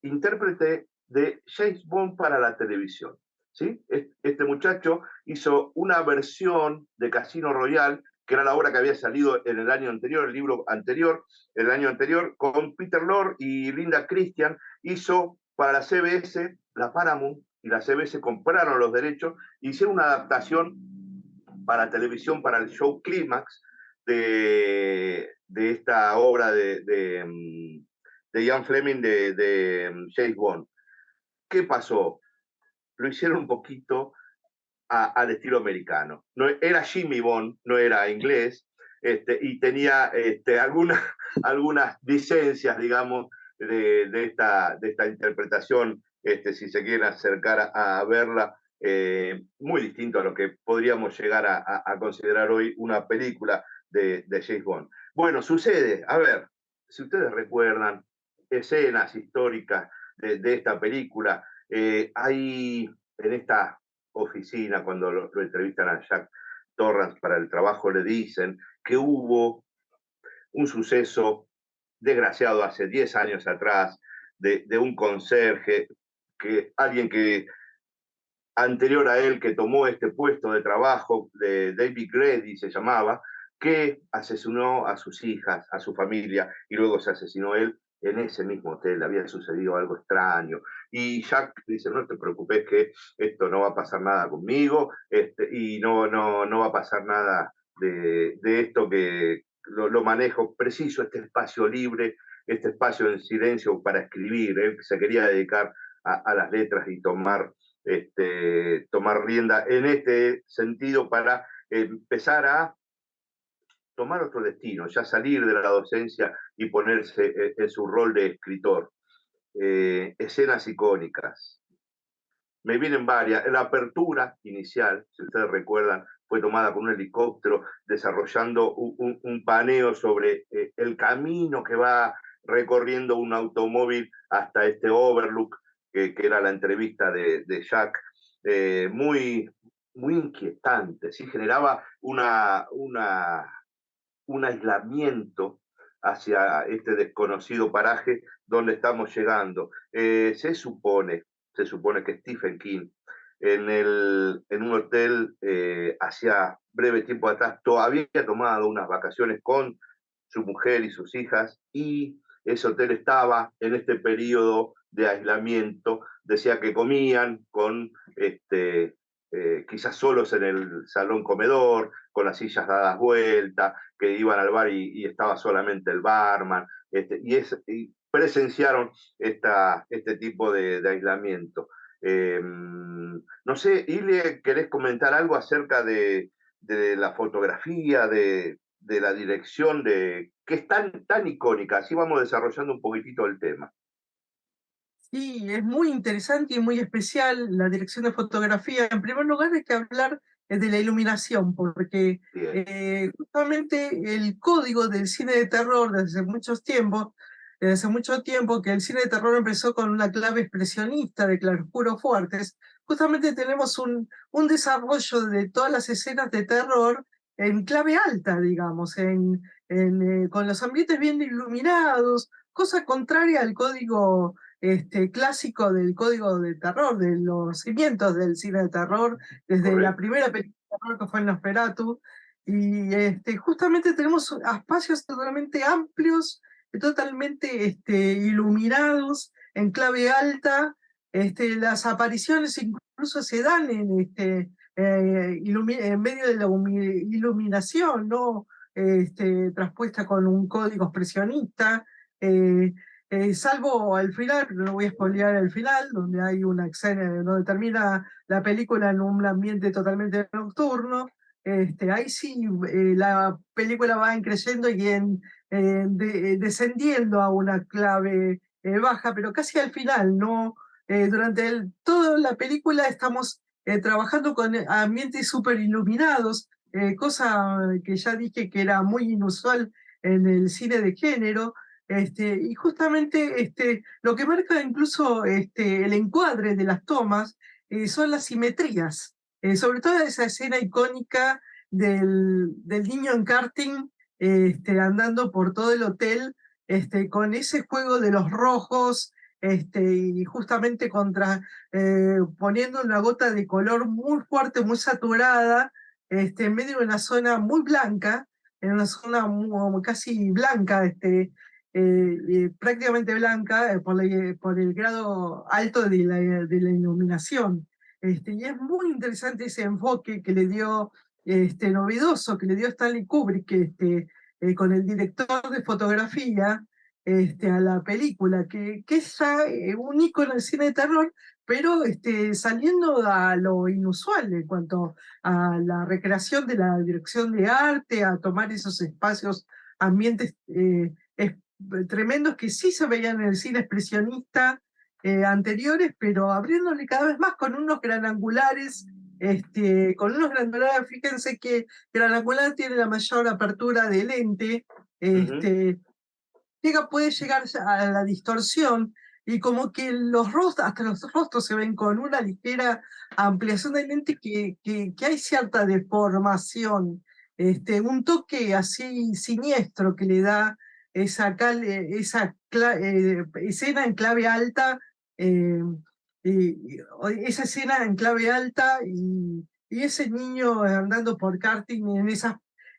[SPEAKER 5] intérprete de James Bond para la televisión. ¿Sí? Este muchacho hizo una versión de Casino Royale, que era la obra que había salido en el año anterior, el libro anterior, el año anterior, con Peter Lorre y Linda Christian. Hizo para la CBS, la Paramount y la CBS compraron los derechos, hicieron una adaptación para televisión, para el show Clímax de esta obra de Ian Fleming de James Bond. ¿Qué pasó? Lo hicieron un poquito al estilo americano. No, era Jimmy Bond, no era inglés, y tenía algunas licencias, digamos, de esta interpretación, si se quieren acercar a verla, muy distinto a lo que podríamos llegar a considerar hoy una película de James Bond. Bueno, sucede, a ver, si ustedes recuerdan escenas históricas de esta película, hay en esta oficina, cuando lo entrevistan a Jack Torrance para el trabajo, le dicen que hubo un suceso desgraciado hace 10 años atrás de un conserje, alguien que anterior a él, que tomó este puesto de trabajo, de David Grady se llamaba, que asesinó a sus hijas, a su familia, y luego se asesinó él en ese mismo hotel. Había sucedido algo extraño. Y Jack dice, no te preocupes, que esto no va a pasar nada conmigo, y no va a pasar nada de esto, que lo manejo preciso, este espacio libre, este espacio en silencio para escribir. Él se quería dedicar a las letras y tomar rienda en este sentido para empezar a tomar otro destino, ya salir de la docencia y ponerse en su rol de escritor. Escenas icónicas. Me vienen varias. La apertura inicial, si ustedes recuerdan, fue tomada con un helicóptero, desarrollando un paneo sobre el camino que va recorriendo un automóvil hasta este overlook, que era la entrevista de Jack, muy, muy inquietante, ¿sí? Generaba un aislamiento hacia este desconocido paraje donde estamos llegando. Se supone que Stephen King en un hotel hacía breve tiempo atrás había tomado unas vacaciones con su mujer y sus hijas, y ese hotel estaba en este periodo de aislamiento. Decía que comían con quizás solos en el salón comedor, con las sillas dadas vuelta, que iban al bar y estaba solamente el barman, y presenciaron este tipo de aislamiento. No sé, Ilie, ¿querés comentar algo acerca de la fotografía, de la dirección, que es tan icónica? Así vamos desarrollando un poquitito el tema.
[SPEAKER 3] Sí, es muy interesante y muy especial la dirección de fotografía. En primer lugar, hay que hablar de la iluminación, porque justamente el código del cine de terror desde hace mucho tiempo que el cine de terror empezó con una clave expresionista de claroscuros fuertes. Justamente tenemos un desarrollo de todas las escenas de terror en clave alta, digamos, con los ambientes bien iluminados, cosa contraria al código clásico del código de terror, de los cimientos del cine de terror, desde la
[SPEAKER 5] Correcto.
[SPEAKER 3] primera película de terror que fue Nosferatu, y justamente tenemos espacios totalmente amplios, totalmente iluminados, en clave alta. Las apariciones incluso se dan en medio de la iluminación, ¿no? Traspuesta con un código expresionista, salvo al final, pero no voy a spoilear el final, donde hay una escena donde termina la película en un ambiente totalmente nocturno. Ahí sí, la película va creciendo y descendiendo a una clave baja, pero casi al final, ¿no? Durante toda la película estamos trabajando con ambientes súper iluminados, cosa que ya dije que era muy inusual en el cine de género. Y justamente lo que marca incluso el encuadre de las tomas son las simetrías, sobre todo esa escena icónica del niño en karting andando por todo el hotel, con ese juego de los rojos, y justamente poniendo una gota de color muy fuerte, muy saturada, en medio de una zona muy blanca, en una zona casi blanca, prácticamente blanca, por el grado alto de la iluminación. Y es muy interesante ese enfoque que le dio, novedoso, que le dio Stanley Kubrick, con el director de fotografía, a la película, que es ya un ícono del cine de terror, pero saliendo a lo inusual en cuanto a la recreación de la dirección de arte, a tomar esos espacios, ambientes tremendos que sí se veían en el cine expresionista anteriores, pero abriéndole cada vez más con unos granangulares. Fíjense que Gralangular tiene la mayor apertura de lente, puede llegar a la distorsión, y como que hasta los rostros se ven con una ligera ampliación de lente, que hay cierta deformación, un toque así siniestro que le da escena en clave alta, esa escena en clave alta, y ese niño andando por karting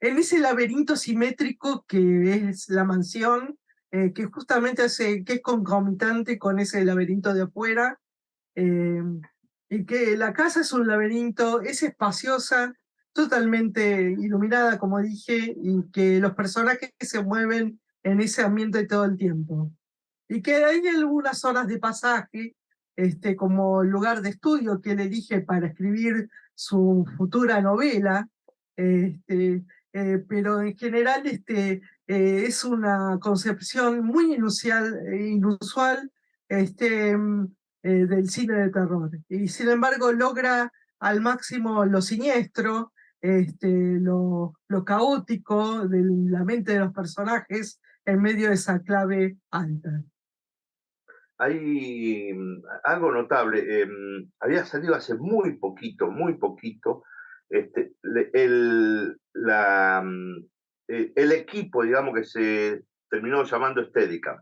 [SPEAKER 3] en ese laberinto simétrico que es la mansión, que justamente que es concomitante con ese laberinto de afuera, eh, y que la casa es un laberinto, es espaciosa, totalmente iluminada, como dije, y que los personajes se mueven en ese ambiente todo el tiempo. Y que hay algunas horas de pasaje, como lugar de estudio que él elige para escribir su futura novela, este, pero en general es una concepción muy inusual, del cine de terror. Y sin embargo logra al máximo lo siniestro, lo caótico de la mente de los personajes en medio de esa clave alta.
[SPEAKER 5] Hay algo notable. Había salido hace muy poquito, el equipo, digamos, que se terminó llamando Steadicam.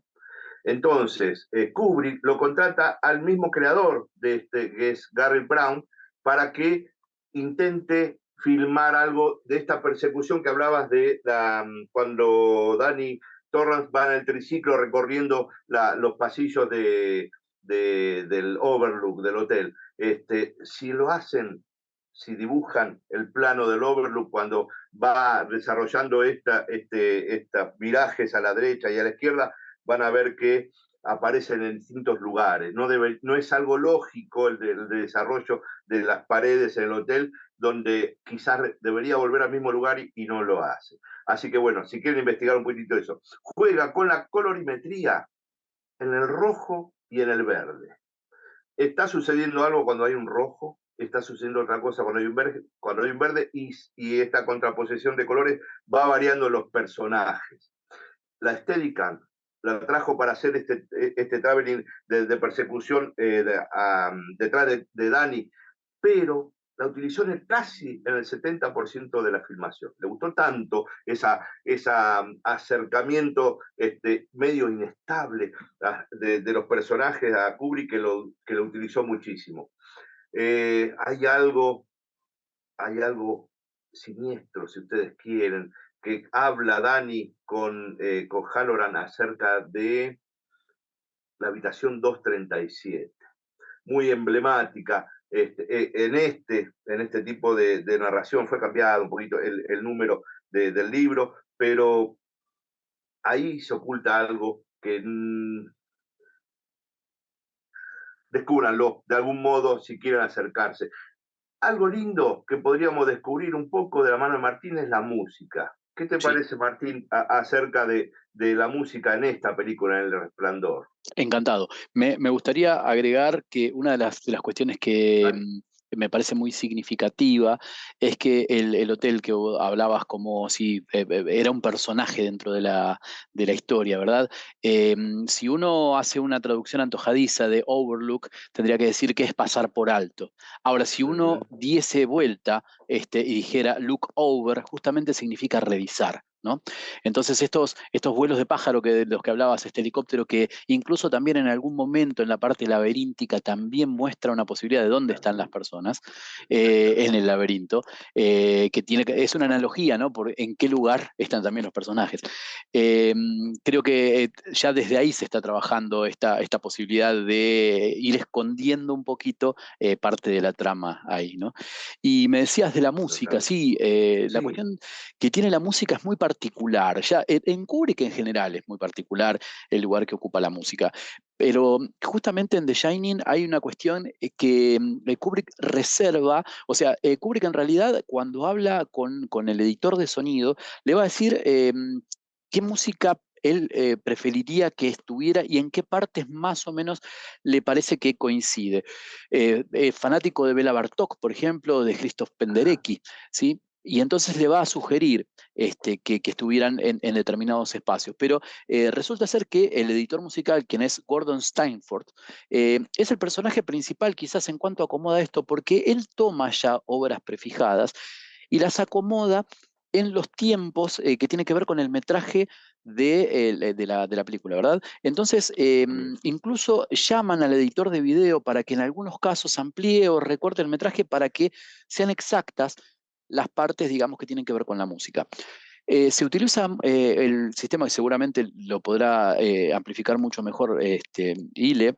[SPEAKER 5] Entonces, Kubrick lo contrata al mismo creador de que es Garry Brown, para que intente filmar algo de esta persecución que hablabas de cuando Danny Torrance va en el triciclo recorriendo los pasillos del Overlook, del hotel. Si lo hacen, si dibujan el plano del Overlook cuando va desarrollando estos virajes a la derecha y a la izquierda, van a ver que aparecen en distintos lugares. No es algo lógico el desarrollo de las paredes en el hotel, donde quizás debería volver al mismo lugar y no lo hace. Así que bueno, si quieren investigar un poquitito eso. Juega con la colorimetría en el rojo y en el verde. Está sucediendo algo cuando hay un rojo, está sucediendo otra cosa cuando hay un verde, y esta contraposición de colores va variando los personajes. La Steadicam la trajo para hacer este traveling de persecución detrás de Danny, pero la utilizó casi en el 70% de la filmación. Le gustó tanto ese acercamiento medio inestable de los personajes a Kubrick que lo utilizó muchísimo. Hay algo siniestro, si ustedes quieren, que habla Dani con Halloran acerca de la habitación 237, muy emblemática. En este tipo de narración fue cambiado un poquito el número del libro, pero ahí se oculta algo que descúbranlo de algún modo si quieren acercarse. Algo lindo que podríamos descubrir un poco de la mano de Martín es la música. ¿Qué te parece, Martín, acerca de la música en esta película, en El Resplandor?
[SPEAKER 6] Encantado. Me gustaría agregar que una de las cuestiones que me parece muy significativa es que el hotel que hablabas como si era un personaje dentro de la historia, ¿verdad? Si uno hace una traducción antojadiza de Overlook, tendría que decir que es pasar por alto. Ahora, si uno diese vuelta y dijera look over, justamente significa revisar, ¿no? Entonces estos vuelos de pájaro de los que hablabas, este helicóptero que incluso también en algún momento en la parte laberíntica también muestra una posibilidad de dónde están las personas en el laberinto, es una analogía, ¿no? Por en qué lugar están también los personajes. Creo que ya desde ahí se está trabajando esta posibilidad de ir escondiendo un poquito parte de la trama ahí, ¿no? Y me decías de la música, sí, la cuestión que tiene la música es muy particular. Ya en Kubrick en general es muy particular el lugar que ocupa la música. Pero justamente en The Shining hay una cuestión que Kubrick reserva, o sea, Kubrick en realidad cuando habla con el editor de sonido, le va a decir qué música él preferiría que estuviera y en qué partes más o menos le parece que coincide. Fanático de Bela Bartók, por ejemplo, de Krzysztof Penderecki, ¿sí? Y entonces le va a sugerir que estuvieran en determinados espacios. Pero resulta ser que el editor musical, quien es Gordon Steinford, es el personaje principal quizás en cuanto acomoda esto, porque él toma ya obras prefijadas y las acomoda en los tiempos que tiene que ver con el metraje de la película, ¿verdad? Entonces, incluso llaman al editor de video para que en algunos casos amplíe o recorte el metraje para que sean exactas las partes, digamos, que tienen que ver con la música. Se utiliza el sistema que seguramente lo podrá amplificar mucho mejor Ile,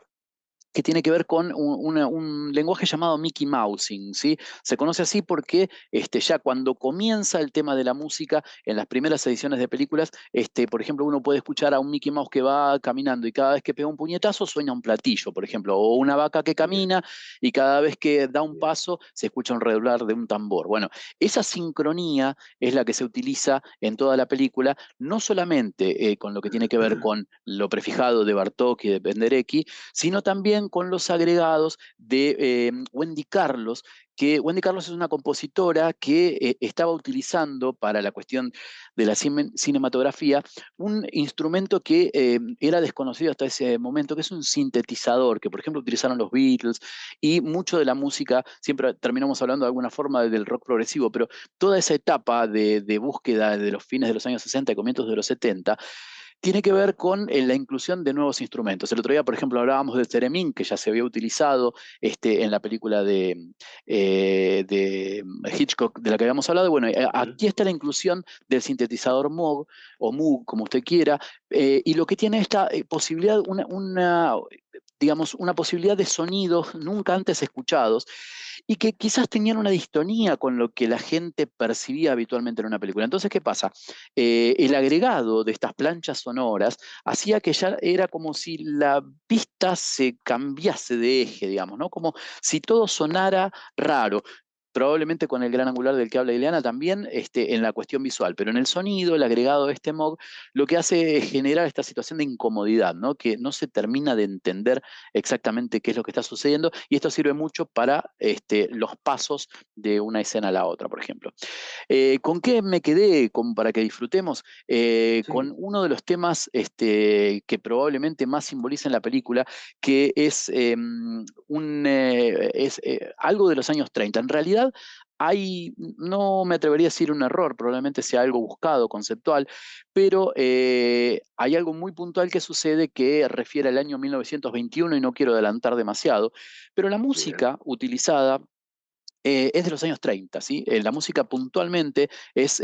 [SPEAKER 6] que tiene que ver con un lenguaje llamado Mickey Mousing, ¿sí? Se conoce así porque ya cuando comienza el tema de la música, en las primeras ediciones de películas, por ejemplo, uno puede escuchar a un Mickey Mouse que va caminando y cada vez que pega un puñetazo suena un platillo, por ejemplo, o una vaca que camina y cada vez que da un paso se escucha un redoblar de un tambor. Bueno, esa sincronía es la que se utiliza en toda la película, no solamente con lo que tiene que ver con lo prefijado de Bartók y de Penderecki, sino también con los agregados de Wendy Carlos, que Wendy Carlos es una compositora que estaba utilizando para la cuestión de la cinematografía un instrumento que era desconocido hasta ese momento, que es un sintetizador, que por ejemplo utilizaron los Beatles, y mucho de la música, siempre terminamos hablando de alguna forma del rock progresivo, pero toda esa etapa de búsqueda de los fines de los años 60 y comienzos de los 70, tiene que ver con la inclusión de nuevos instrumentos. El otro día, por ejemplo, hablábamos del theremin, que ya se había utilizado en la película de Hitchcock, de la que habíamos hablado. Bueno, aquí está la inclusión del sintetizador Moog, o Moog, como usted quiera, y lo que tiene esta posibilidad, digamos, una posibilidad de sonidos nunca antes escuchados, y que quizás tenían una distonía con lo que la gente percibía habitualmente en una película. Entonces, ¿qué pasa? El agregado de estas planchas sonoras hacía que ya era como si la vista se cambiase de eje, digamos, ¿no? Como si todo sonara raro. Probablemente con el gran angular del que habla Ileana también en la cuestión visual, pero en el sonido, el agregado de este Moog, lo que hace es generar esta situación de incomodidad, ¿no? Que no se termina de entender exactamente qué es lo que está sucediendo, y esto sirve mucho para los pasos de una escena a la otra, por ejemplo. ¿Con qué me quedé para que disfrutemos? Con uno de los temas que probablemente más simbolizan la película, que es algo de los años 30. En realidad realidad no me atrevería a decir un error, probablemente sea algo buscado, conceptual, pero hay algo muy puntual que sucede que refiere al año 1921 y no quiero adelantar demasiado, pero la música utilizada es de los años 30, ¿sí? La música puntualmente es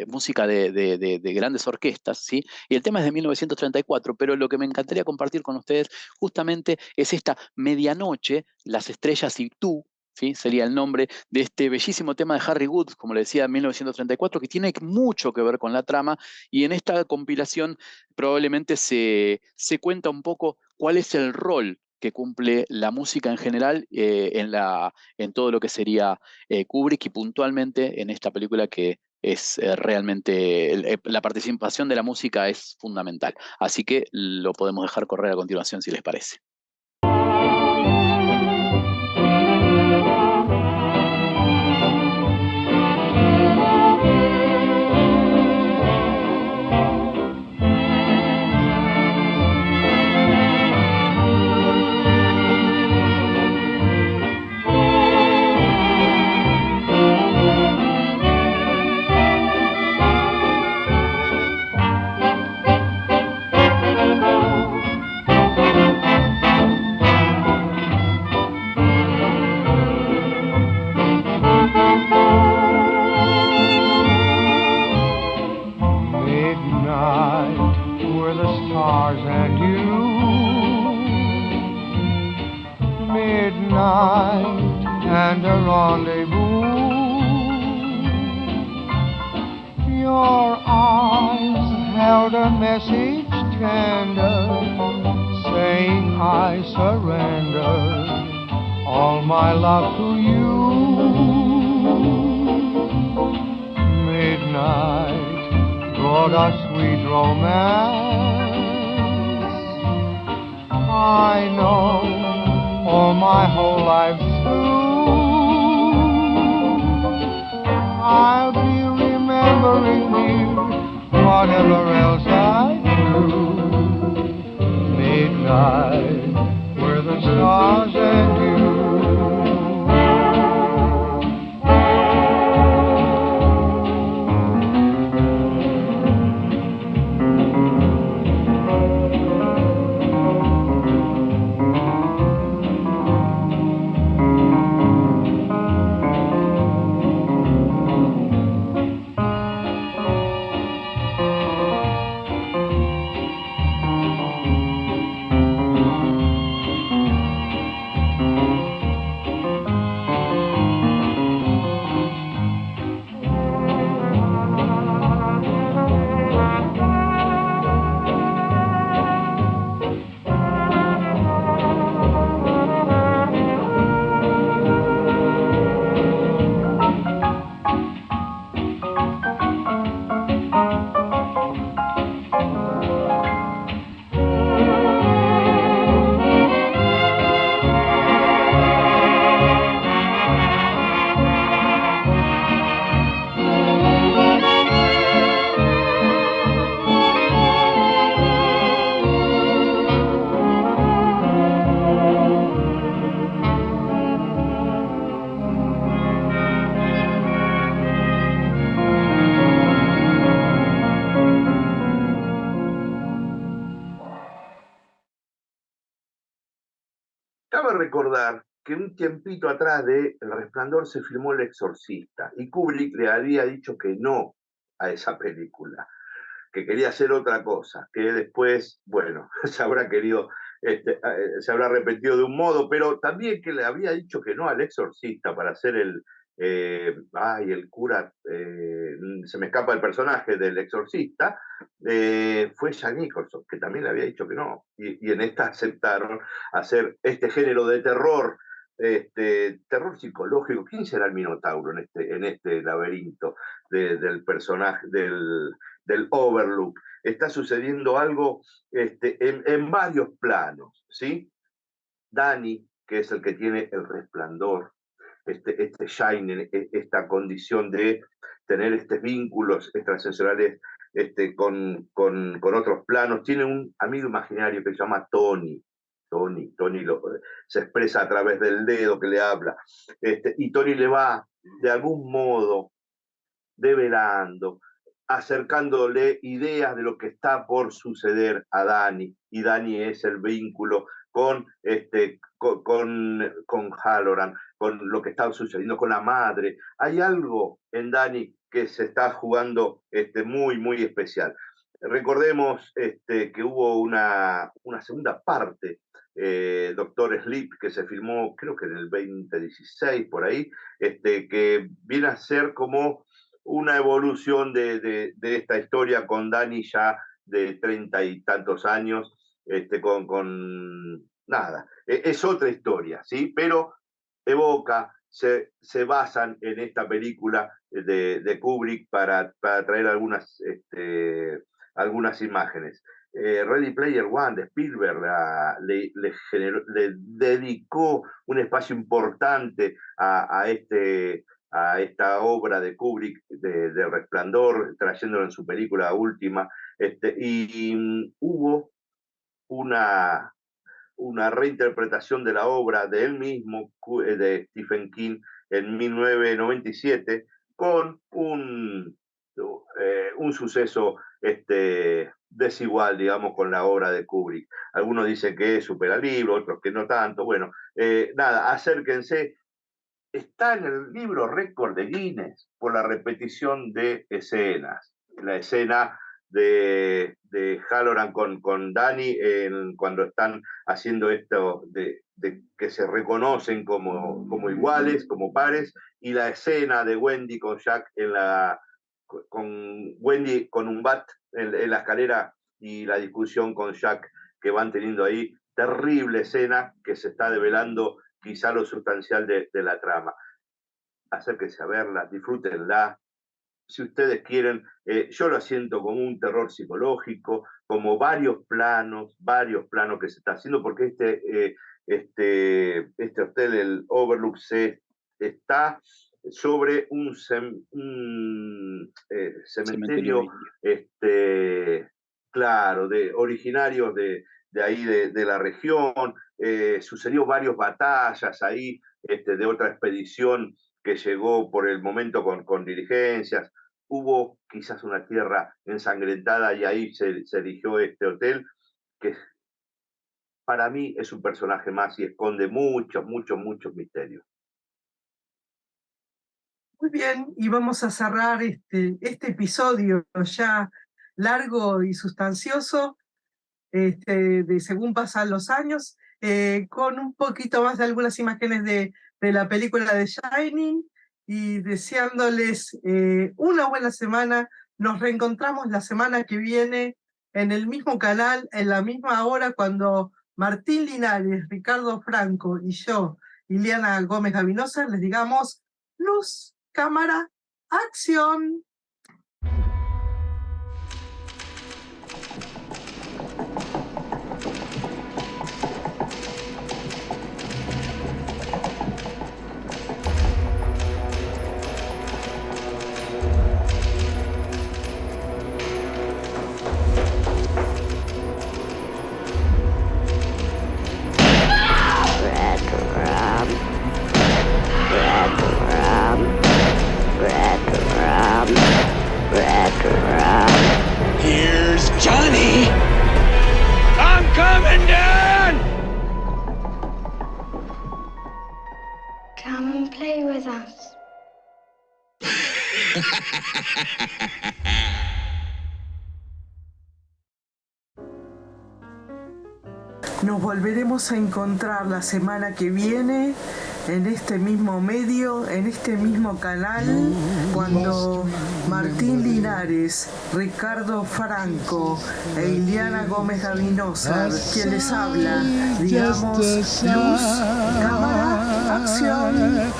[SPEAKER 6] música de grandes orquestas, ¿sí? Y el tema es de 1934, pero lo que me encantaría compartir con ustedes justamente es esta Medianoche, las estrellas y tú, ¿sí? Sería el nombre de este bellísimo tema de Harry Wood, como le decía, en 1934, que tiene mucho que ver con la trama, y en esta compilación probablemente se cuenta un poco cuál es el rol que cumple la música en general en todo lo que sería Kubrick y puntualmente en esta película que es realmente, la participación de la música es fundamental. Así que lo podemos dejar correr a continuación si les parece.
[SPEAKER 7] And a rendezvous. Your eyes held a message tender, saying I surrender all my love to you. Midnight brought us sweet romance. I know for my whole life through I'll be remembering you, whatever else I do. Midnight, where the stars and you.
[SPEAKER 5] Cabe recordar que un tiempito atrás de El Resplandor se filmó El Exorcista y Kubrick le había dicho que no a esa película, que quería hacer otra cosa, que después, bueno, se habrá querido, se habrá arrepentido de un modo, pero también que le había dicho que no al Exorcista para hacer el cura, se me escapa el personaje del Exorcista, fue Jack Nicholson, que también le había dicho que no, y en esta aceptaron hacer este género de terror, terror psicológico. ¿Quién será el Minotauro en este laberinto del personaje, del Overlook? Está sucediendo algo en varios planos, ¿sí? Danny, que es el que tiene el resplandor, este shining, esta condición de tener vínculos extrasensoriales con otros planos, tiene un amigo imaginario que se llama Tony, Tony se expresa a través del dedo que le habla, y Tony le va de algún modo develando, acercándole ideas de lo que está por suceder a Dani, y Dani es el vínculo con Halloran, con lo que está sucediendo con la madre. Hay algo en Dani que se está jugando muy, muy especial. Recordemos que hubo una segunda parte, Doctor Sleep, que se filmó creo que en el 2016, por ahí, que viene a ser como una evolución de esta historia con Dani ya de 30 y tantos años, con nada. Es otra historia, ¿sí? Pero evoca, se basan en esta película de Kubrick para traer algunas imágenes. Ready Player One de Spielberg le dedicó un espacio importante a esta obra de Kubrick de Resplandor, trayéndolo en su película última, y hubo una reinterpretación de la obra de él mismo, de Stephen King, en 1997, con un suceso desigual, digamos, con la obra de Kubrick. Algunos dicen que supera el libro, otros que no tanto. Bueno, nada, acérquense. Está en el libro récord de Guinness por la repetición de escenas. La escena de Halloran con Dani cuando están haciendo esto de que se reconocen como iguales, como pares, y la escena de Wendy con Jack con Wendy con un bat en la escalera, y la discusión con Jack que van teniendo ahí. Terrible escena que se está develando quizá lo sustancial de la trama. Acérquense a verla, disfrútenla. Si ustedes quieren, yo lo siento como un terror psicológico, como varios planos que se está haciendo, porque este hotel, el Overlook, está sobre un cementerio claro, de originarios de ahí, de la región. Sucedió varias batallas ahí, de otra expedición que llegó por el momento con diligencias. Hubo quizás una tierra ensangrentada y ahí se eligió este hotel, que para mí es un personaje más y esconde muchos misterios.
[SPEAKER 3] Muy bien, y vamos a cerrar este episodio ya largo y sustancioso, de según pasan los años, con un poquito más de algunas imágenes de la película de Shining, y deseándoles una buena semana. Nos reencontramos la semana que viene en el mismo canal, en la misma hora, cuando Martín Linares, Ricardo Franco y yo, Ileana Gómez Gavinosa, les digamos luz, cámara, acción.
[SPEAKER 8] Here's Johnny! I'm coming down!
[SPEAKER 9] Come and play with us.
[SPEAKER 3] Nos volveremos a encontrar la semana que viene en este mismo medio, en este mismo canal, cuando Martín Linares, Ricardo Franco e Ileana Gómez Gavinosa, quien les habla, digamos luz, cámara, acción.